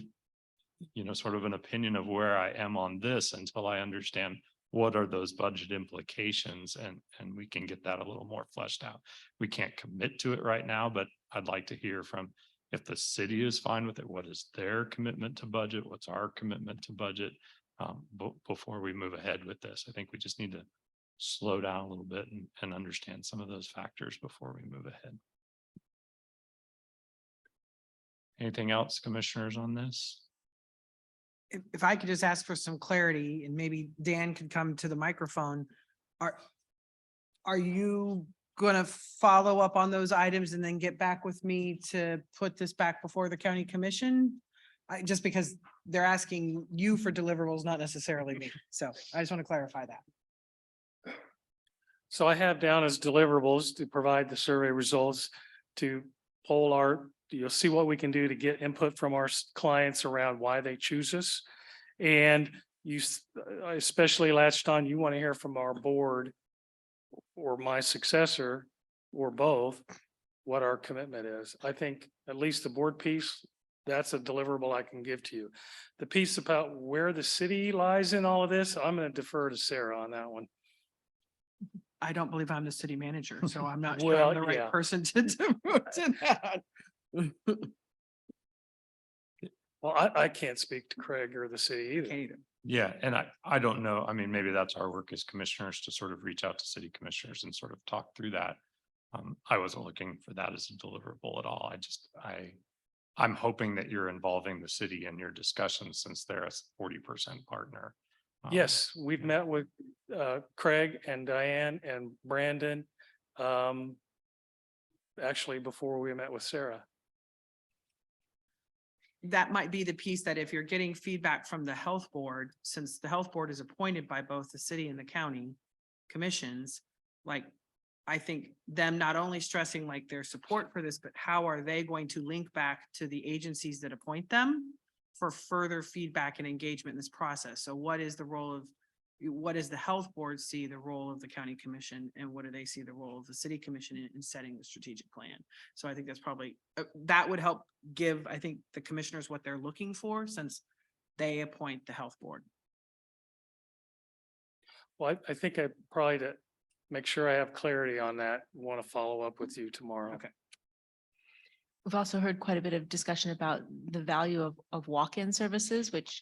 sort of an opinion of where I am on this until I understand what are those budget implications, and we can get that a little more fleshed out. We can't commit to it right now, but I'd like to hear from, if the city is fine with it, what is their commitment to budget? What's our commitment to budget before we move ahead with this? I think we just need to slow down a little bit and understand some of those factors before we move ahead. Anything else, commissioners, on this? If I could just ask for some clarity, and maybe Dan could come to the microphone. Are you going to follow up on those items and then get back with me to put this back before the county commission? Just because they're asking you for deliverables, not necessarily me. So I just want to clarify that. So I have down as deliverables to provide the survey results, to poll you'll see what we can do to get input from our clients around why they choose us. And I especially latched on, you want to hear from our board or my successor or both, what our commitment is. I think at least the board piece, that's a deliverable I can give to you. The piece about where the city lies in all of this, I'm going to defer to Sarah on that one. I don't believe I'm the city manager, so I'm not sure Well, I'm the right yeah. person to to that. Well, I can't speak to Craig or the city either. Can't either. Yeah, and I don't know. I mean, maybe that's our work as commissioners to sort of reach out to city commissioners and sort of talk through that. I wasn't looking for that as a deliverable at all. I'm hoping that you're involving the city in your discussions since they're a 40% partner. Yes, we've met with Craig and Diane and Brandon. Actually, before we met with Sarah. That might be the piece that if you're getting feedback from the health board, since the health board is appointed by both the city and the county commissions, like, I think them not only stressing like their support for this, but how are they going to link back to the agencies that appoint them for further feedback and engagement in this process? So what is the role of, what does the health board see the role of the county commission, and what do they see the role of the city commission in setting the strategic plan? So I think that's probably, that would help give, I think, the commissioners what they're looking for, since they appoint the health board. Well, I think I probably to make sure I have clarity on that, want to follow up with you tomorrow. Okay. We've also heard quite a bit of discussion about the value of walk-in services, which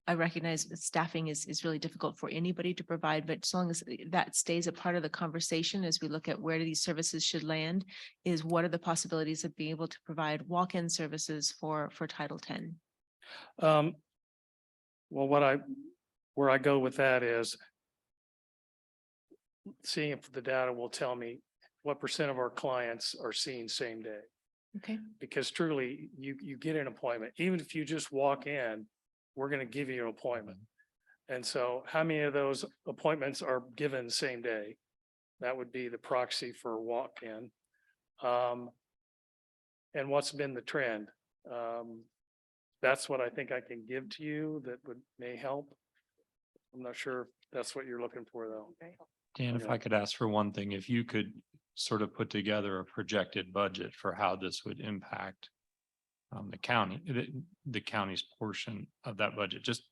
I recognize that staffing is really difficult for anybody to provide, but as long as that stays a part of the conversation as we look at where these services should land, is what are the possibilities of being able to provide walk-in services for Title X? Well, where I go with that is seeing if the data will tell me what % of our clients are seeing same day. Okay. Because truly, you get an appointment, even if you just walk in, we're going to give you an appointment. And so how many of those appointments are given same day? That would be the proxy for walk-in. And what's been the trend? That's what I think I can give to you that may help. I'm not sure if that's what you're looking for, though. Dan, if I could ask for one thing, if you could sort of put together a projected budget for how this would impact the county, the county's portion of that budget, just,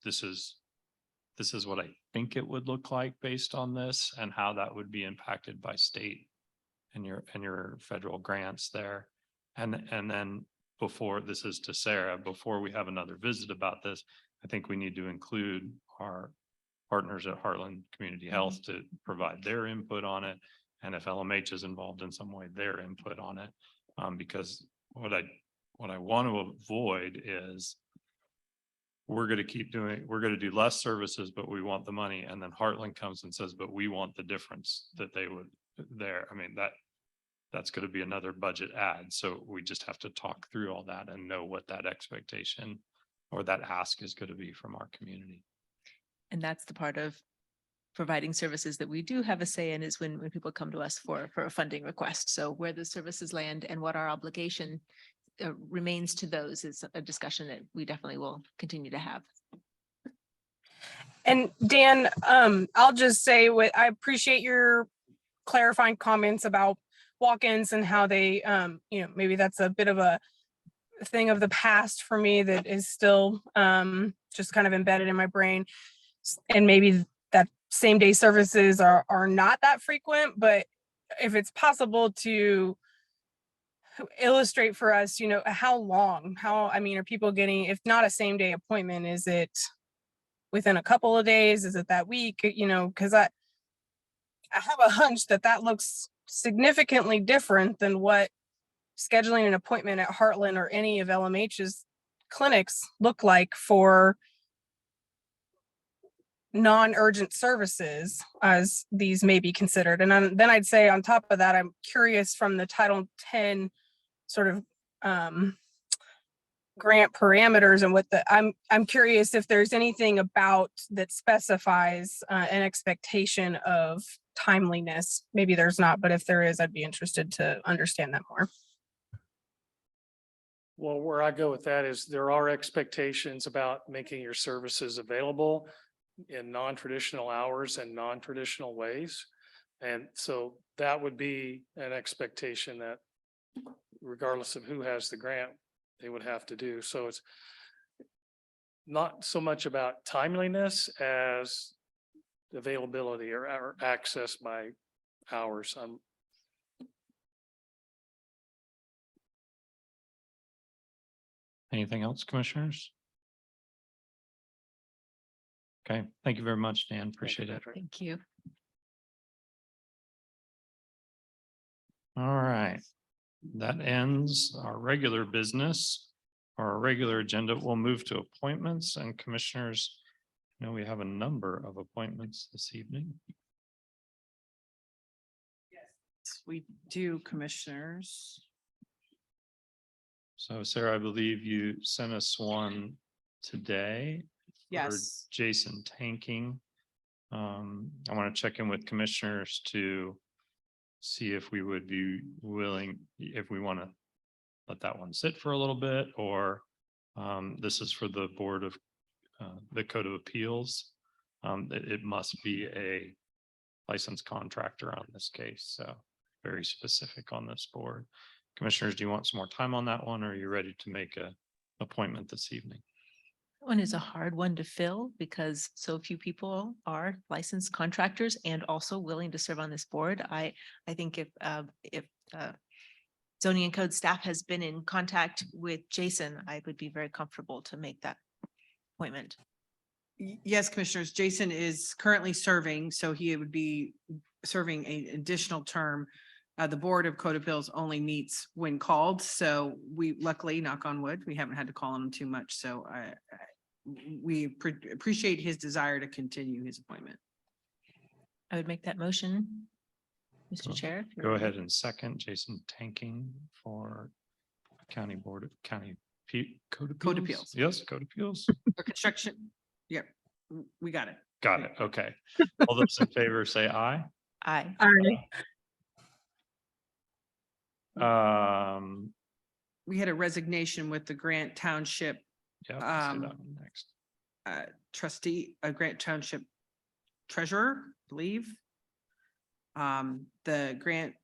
this is what I think it would look like based on this, and how that would be impacted by state and your federal grants there. And then before, this is to Sarah, before we have another visit about this, I think we need to include our partners at Heartland Community Health to provide their input on it. And if LMH is involved in some way, their input on it. Because what I want to avoid is we're going to do less services, but we want the money. And then Heartland comes and says, but we want the difference that they would there. I mean, that's going to be another budget add. So we just have to talk through all that and know what that expectation or that ask is going to be from our community. And that's the part of providing services that we do have a say in, is when people come to us for a funding request. So where the services land and what our obligation remains to those is a discussion that we definitely will continue to have. And Dan, I'll just say I appreciate your clarifying comments about walk-ins and how they, maybe that's a bit of a thing of the past for me that is still just kind of embedded in my brain. And maybe that same day services are not that frequent, but if it's possible to illustrate for us, how long, are people getting, if not a same day appointment, is it within a couple of days? Is it that week? Because I have a hunch that looks significantly different than what scheduling an appointment at Heartland or any of LMH's clinics look like for non-urgent services, as these may be considered. And then I'd say on top of that, I'm curious from the Title X sort of grant parameters and I'm curious if there's anything about that specifies an expectation of timeliness. Maybe there's not, but if there is, I'd be interested to understand that more. Well, where I go with that is there are expectations about making your services available in non-traditional hours and non-traditional ways. And so that would be an expectation that regardless of who has the grant, they would have to do. So it's not so much about timeliness as availability or access by hours. Anything else, commissioners? Okay, thank you very much, Dan. Appreciate it. Thank you. All right. That ends our regular business, our regular agenda. We'll move to appointments and commissioners. You know, we have a number of appointments this evening. Yes, we do, commissioners. So Sarah, I believe you sent us one today. For Yes. Jason Tanking. I want to check in with commissioners to see if we would be willing, if we want to let that one sit for a little bit, or this is for the Board of the Code of Appeals. It must be a licensed contractor on this case, so very specific on this board. Commissioners, do you want some more time on that one, or are you ready to make a appointment this evening? One is a hard one to fill because so few people are licensed contractors and also willing to serve on this board. I think if zoning and code staff has been in contact with Jason, I would be very comfortable to make that appointment. Yes, commissioners, Jason is currently serving, so he would be serving an additional term. The Board of Code Appeals only meets when called, so we luckily, knock on wood, we haven't had to call on him too much, so we appreciate his desire to continue his appointment. I would make that motion. Mr. Chair. if you're Go ready. ahead and second Jason Tanking for County Board of Code Code Appeals. Appeals. Yes, Code Appeals. For construction, yep, we got it. Got it. Okay. All those in favor say aye. Aye. We had a resignation with the Grant Township Yeah, let's do that one next. trustee, a Grant Township treasurer, I believe. The Grant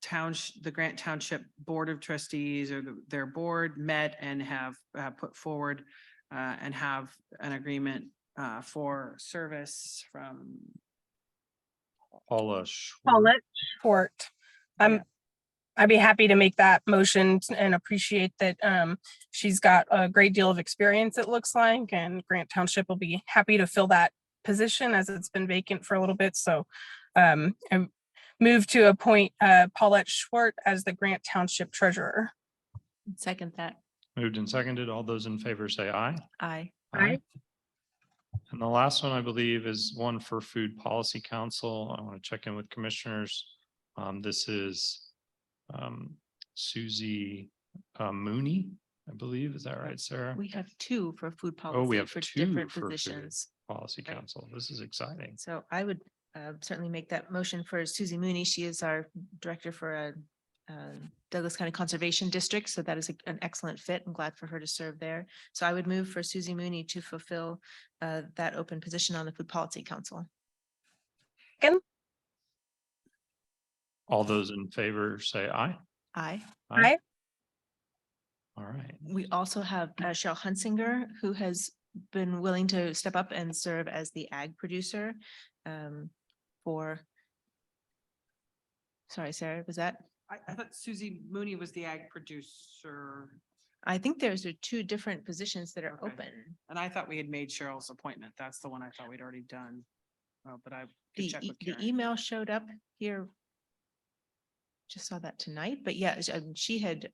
Township Board of Trustees or their board met and have put forward and have an agreement for service from. Paula Paulette Schwartz. I'd be happy to make that motion and appreciate that she's got a great deal of experience, it looks like, and Grant Township will be happy to fill that position as it's been vacant for a little bit. So I move to appoint Paulette Schwartz as the Grant Township treasurer. Second that. moved and seconded. All those in favor say aye. Aye. Aye. And the last one, I believe, is one for Food Policy Council. I want to check in with commissioners. This is Susie Mooney, I believe. Is that right, Sarah? We have two for food policy. Oh, we have for two different for Food positions. Policy Council. This is exciting. So I would certainly make that motion for Susie Mooney. She is our director for Douglas County Conservation District. So that is an excellent fit. I'm glad for her to serve there. So I would move for Susie Mooney to fulfill that open position on the Food Policy Council. All those in favor say aye. Aye. Aye. All right. We also have Cheryl Hunsinger, who has been willing to step up and serve as the ag producer for. Sorry, Sarah, was that? I thought Susie Mooney was the ag producer, I think there's two different positions that are Okay. open. and I thought we had made Cheryl's appointment. That's the one I thought we'd already done. But I could The check with the Karen. email showed up here. Just saw that tonight, but yeah, she had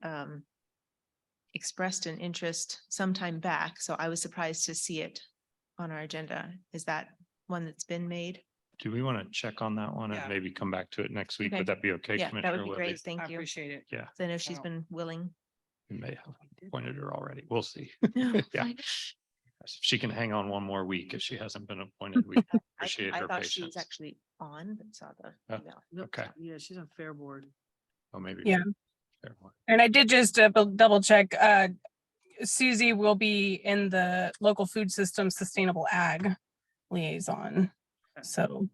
expressed an interest sometime back, so I was surprised to see it on our agenda. Is that one that's been made? Do we want to check on that one Yeah. and maybe come back to it next week? Okay. Would that be okay? Yeah, that would Commissioner be Willie? great. Thank I you. appreciate it. Yeah, 'Cause I know she's Wow. been willing. we may have appointed her already. We'll see. No, Yeah. fine. If she can hang on one more week if she hasn't been appointed, we appreciate her patience. actually on, but saw the Oh. email. Nope. Okay. Yeah, she's on Fair Board. Oh, maybe. Yeah. Fair point. And I did just double check, Susie will be in the local food system sustainable ag liaison. So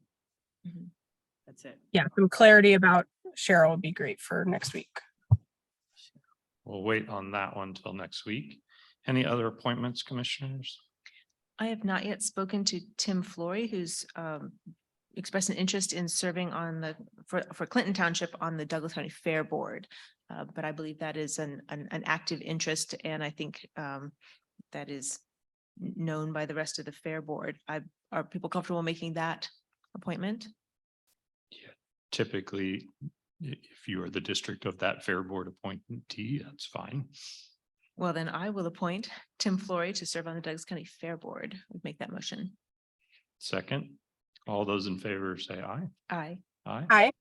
That's it. yeah, some clarity about Cheryl would be great for next week. We'll wait on that one till next week. Any other appointments, commissioners? I have not yet spoken to Tim Flory, who's expressed an interest in serving on the, for Clinton Township on the Douglas County Fair Board. But I believe that is an active interest, and I think that is known by the rest of the Fair Board. Are people comfortable making that appointment? Typically, if you are the district of that fair board appointee, that's fine. Well, then I will appoint Tim Flory to serve on the Douglas County Fair Board. Would make that motion. Second, all those in favor say aye. Aye. Aye. Aye.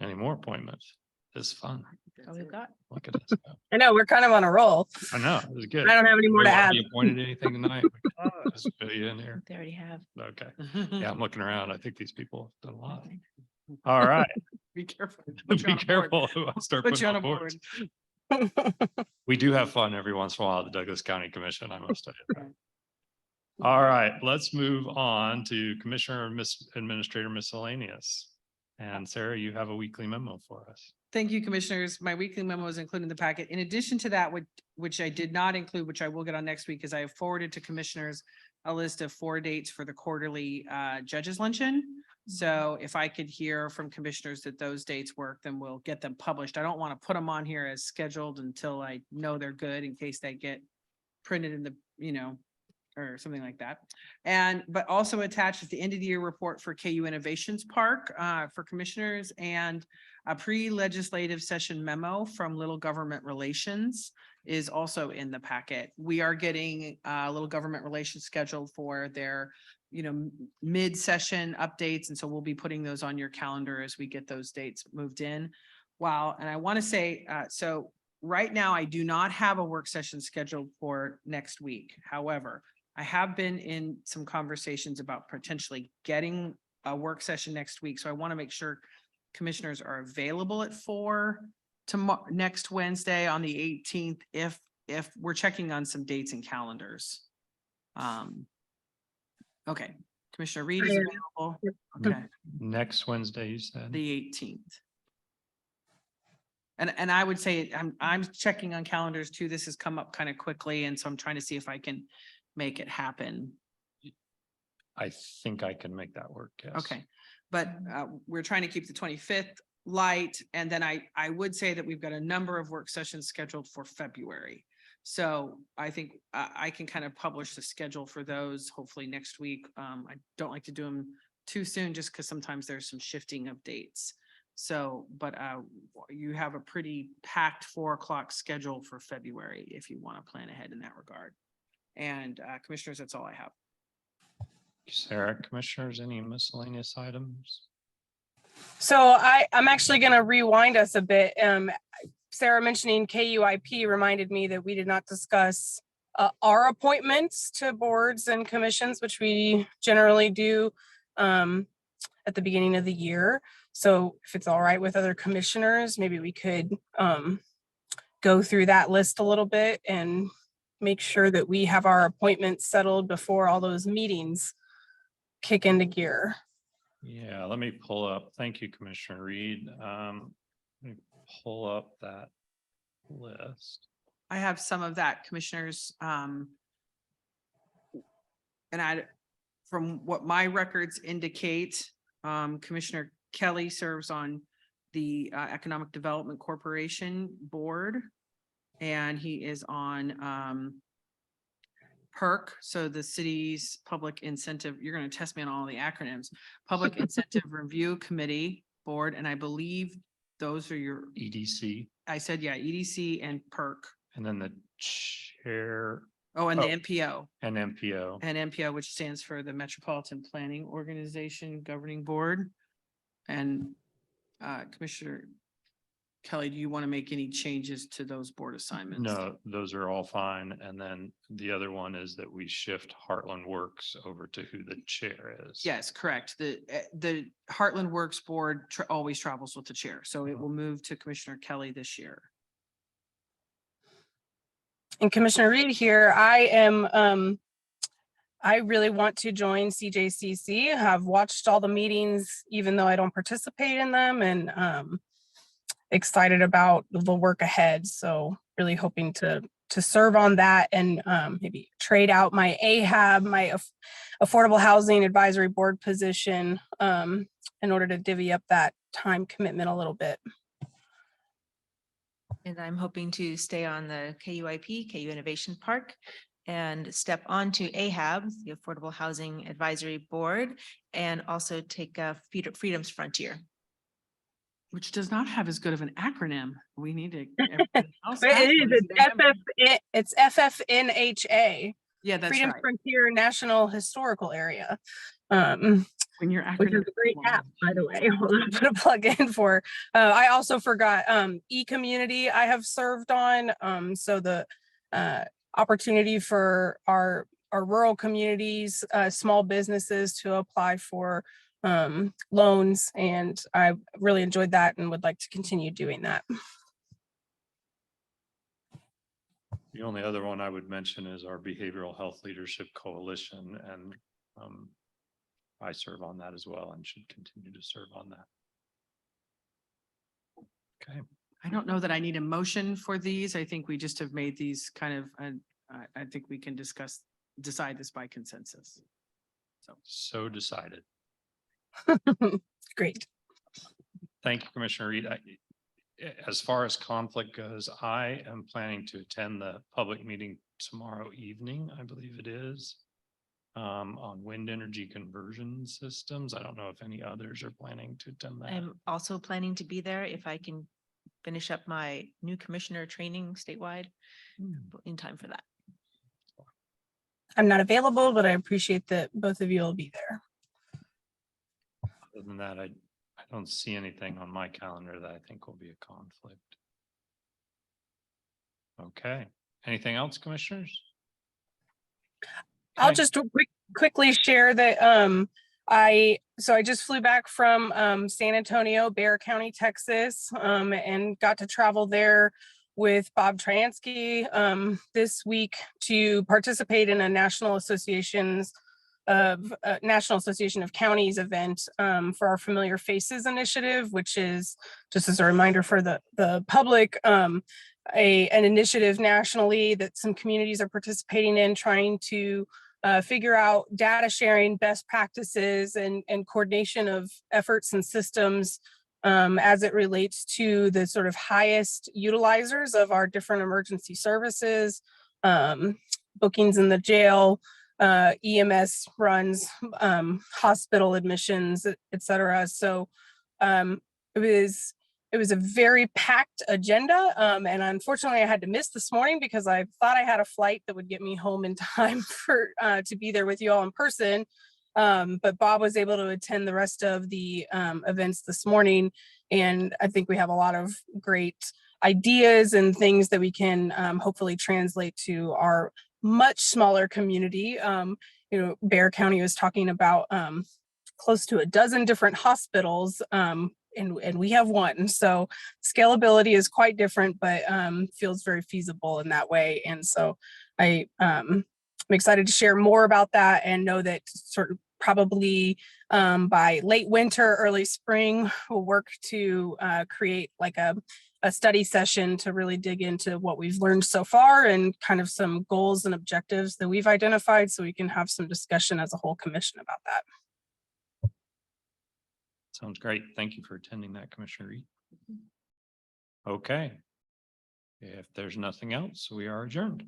Any more appointments? This is fun. That's all we've got. Look at us. I know, we're kind of on a roll. I know, it was good. I don't have any more We to want add. be appointed anything tonight? We can Just fill you in here. They already have. Okay. Yeah, I'm looking around. I think these people have done a lot. All right. Be careful. Be careful who I start Put you putting on on a board. boards. We do have fun every once in a while at the Douglas County Commission, I must tell you. All right, let's move on to Commissioner Administrator Miscellaneous. And Sarah, you have a weekly memo for us. Thank you, commissioners. My weekly memo is included in the packet. In addition to that, which I did not include, which I will get on next week, is I have forwarded to commissioners a list of 4 dates for the quarterly judges luncheon. So if I could hear from commissioners that those dates work, then we'll get them published. I don't want to put them on here as scheduled until I know they're good in case they get printed in the, or something like that. But also attached is the end of the year report for KU Innovations Park for commissioners, and a pre-legislative session memo from Little Government Relations is also in the packet. We are getting Little Government Relations scheduled for their, mid-session updates. And so we'll be putting those on your calendar as we get those dates moved in. Wow. And I want to say, so right now I do not have a work session scheduled for next week. However, I have been in some conversations about potentially getting a work session next week. So I want to make sure commissioners are available at 4 tomorrow, next Wednesday on the 18th, if we're checking on some dates and calendars. Okay, Commissioner Reed is available. Okay, Next Wednesday, you said? the 18th. And I would say I'm checking on calendars too. This has come up kind of quickly, and so I'm trying to see if I can make it happen. I think I can make that work, yes. Okay, but we're trying to keep the 25th light. And then I would say that we've got a number of work sessions scheduled for February. So I think I can kind of publish the schedule for those hopefully next week. I don't like to do them too soon just because sometimes there's some shifting of dates. So, but you have a pretty packed 4 o'clock schedule for February if you want to plan ahead in that regard. And commissioners, that's all I have. Sarah, commissioners, any miscellaneous items? So I'm actually going to rewind us a bit. Sarah mentioning KUIP reminded me that we did not discuss our appointments to boards and commissions, which we generally do at the beginning of the year. So if it's all right with other commissioners, maybe we could go through that list a little bit and make sure that we have our appointments settled before all those meetings kick into gear. Yeah, let me pull up. Thank you, Commissioner Reed. Let me pull up that list. I have some of that, commissioners. And from what my records indicate, Commissioner Kelly serves on the Economic Development Corporation Board, and he is on PERC, so the city's public incentive, you're going to test me on all the acronyms, Public Incentive Review Committee Board, and I believe those are your, EDC. I said, yeah, EDC and PERC. And then the chair. Oh, and the Oh. MPO. And MPO. And MPO, which stands for the Metropolitan Planning Organization Governing Board. And Commissioner Kelly, do you want to make any changes to those board assignments? No, those are all fine. And then the other one is that we shift Heartland Works over to who the chair is. Yes, correct. The Heartland Works Board always travels with the chair, so it will move to Commissioner Kelly this year. And Commissioner Reed here, I really want to join CJCC. I've watched all the meetings, even though I don't participate in them, and excited about the work ahead. So really hoping to serve on that and maybe trade out my AHAB, my Affordable Housing Advisory Board position in order to divvy up that time commitment a little bit. And I'm hoping to stay on the KUIP, KU Innovation Park, and step on to AHAB, the Affordable Housing Advisory Board, and also take Freedom's Frontier. Which does not have as good of an acronym. We need to. It's FFNHA. Yeah, that's Freedom right. Frontier National Historical Area. When you're Which is a great app, by the way. I'll put a plug in for. I also forgot e-community I have served on. So the opportunity for our rural communities, small businesses to apply for loans, and I really enjoyed that and would like to continue doing that. The only other one I would mention is our Behavioral Health Leadership Coalition, and I serve on that as well and should continue to serve on that. Okay. I don't know that I need a motion for these. I think we just have made these kind of, I think we can decide this by consensus. So decided. Great. Thank you, Commissioner Reed. As far as conflict goes, I am planning to attend the public meeting tomorrow evening, I believe it is, on wind energy conversion systems. I don't know if any others are planning to attend that. I'm also planning to be there if I can finish up my new commissioner training statewide in time for that. I'm not available, but I appreciate that both of you will be there. Other than that, I don't see anything on my calendar that I think will be a conflict. Okay. Anything else, commissioners? I'll Okay. just quickly share that I just flew back from San Antonio, Bexar County, Texas, and got to travel there with Bob Triansky this week to participate in a National Association of Counties event for our Familiar Faces initiative, which is, just as a reminder for the public, an initiative nationally that some communities are participating in, trying to figure out data sharing, best practices, and coordination of efforts and systems as it relates to the sort of highest utilizers of our different emergency services, bookings in the jail, EMS runs, hospital admissions, et cetera. So it was a very packed agenda. And unfortunately I had to miss this morning because I thought I had a flight that would get me home in time for to be there with you all in person. But Bob was able to attend the rest of the events this morning. And I think we have a lot of great ideas and things that we can hopefully translate to our much smaller community. Bexar County was talking about close to a dozen different hospitals, and we have one. So scalability is quite different, but feels very feasible in that way. And so I'm excited to share more about that and know that sort of probably by late winter, early spring, we'll work to create like a study session to really dig into what we've learned so far and kind of some goals and objectives that we've identified, so we can have some discussion as a whole commission about that. Sounds great. Thank you for attending that, Commissioner Reed. Okay. If there's nothing else, we are adjourned.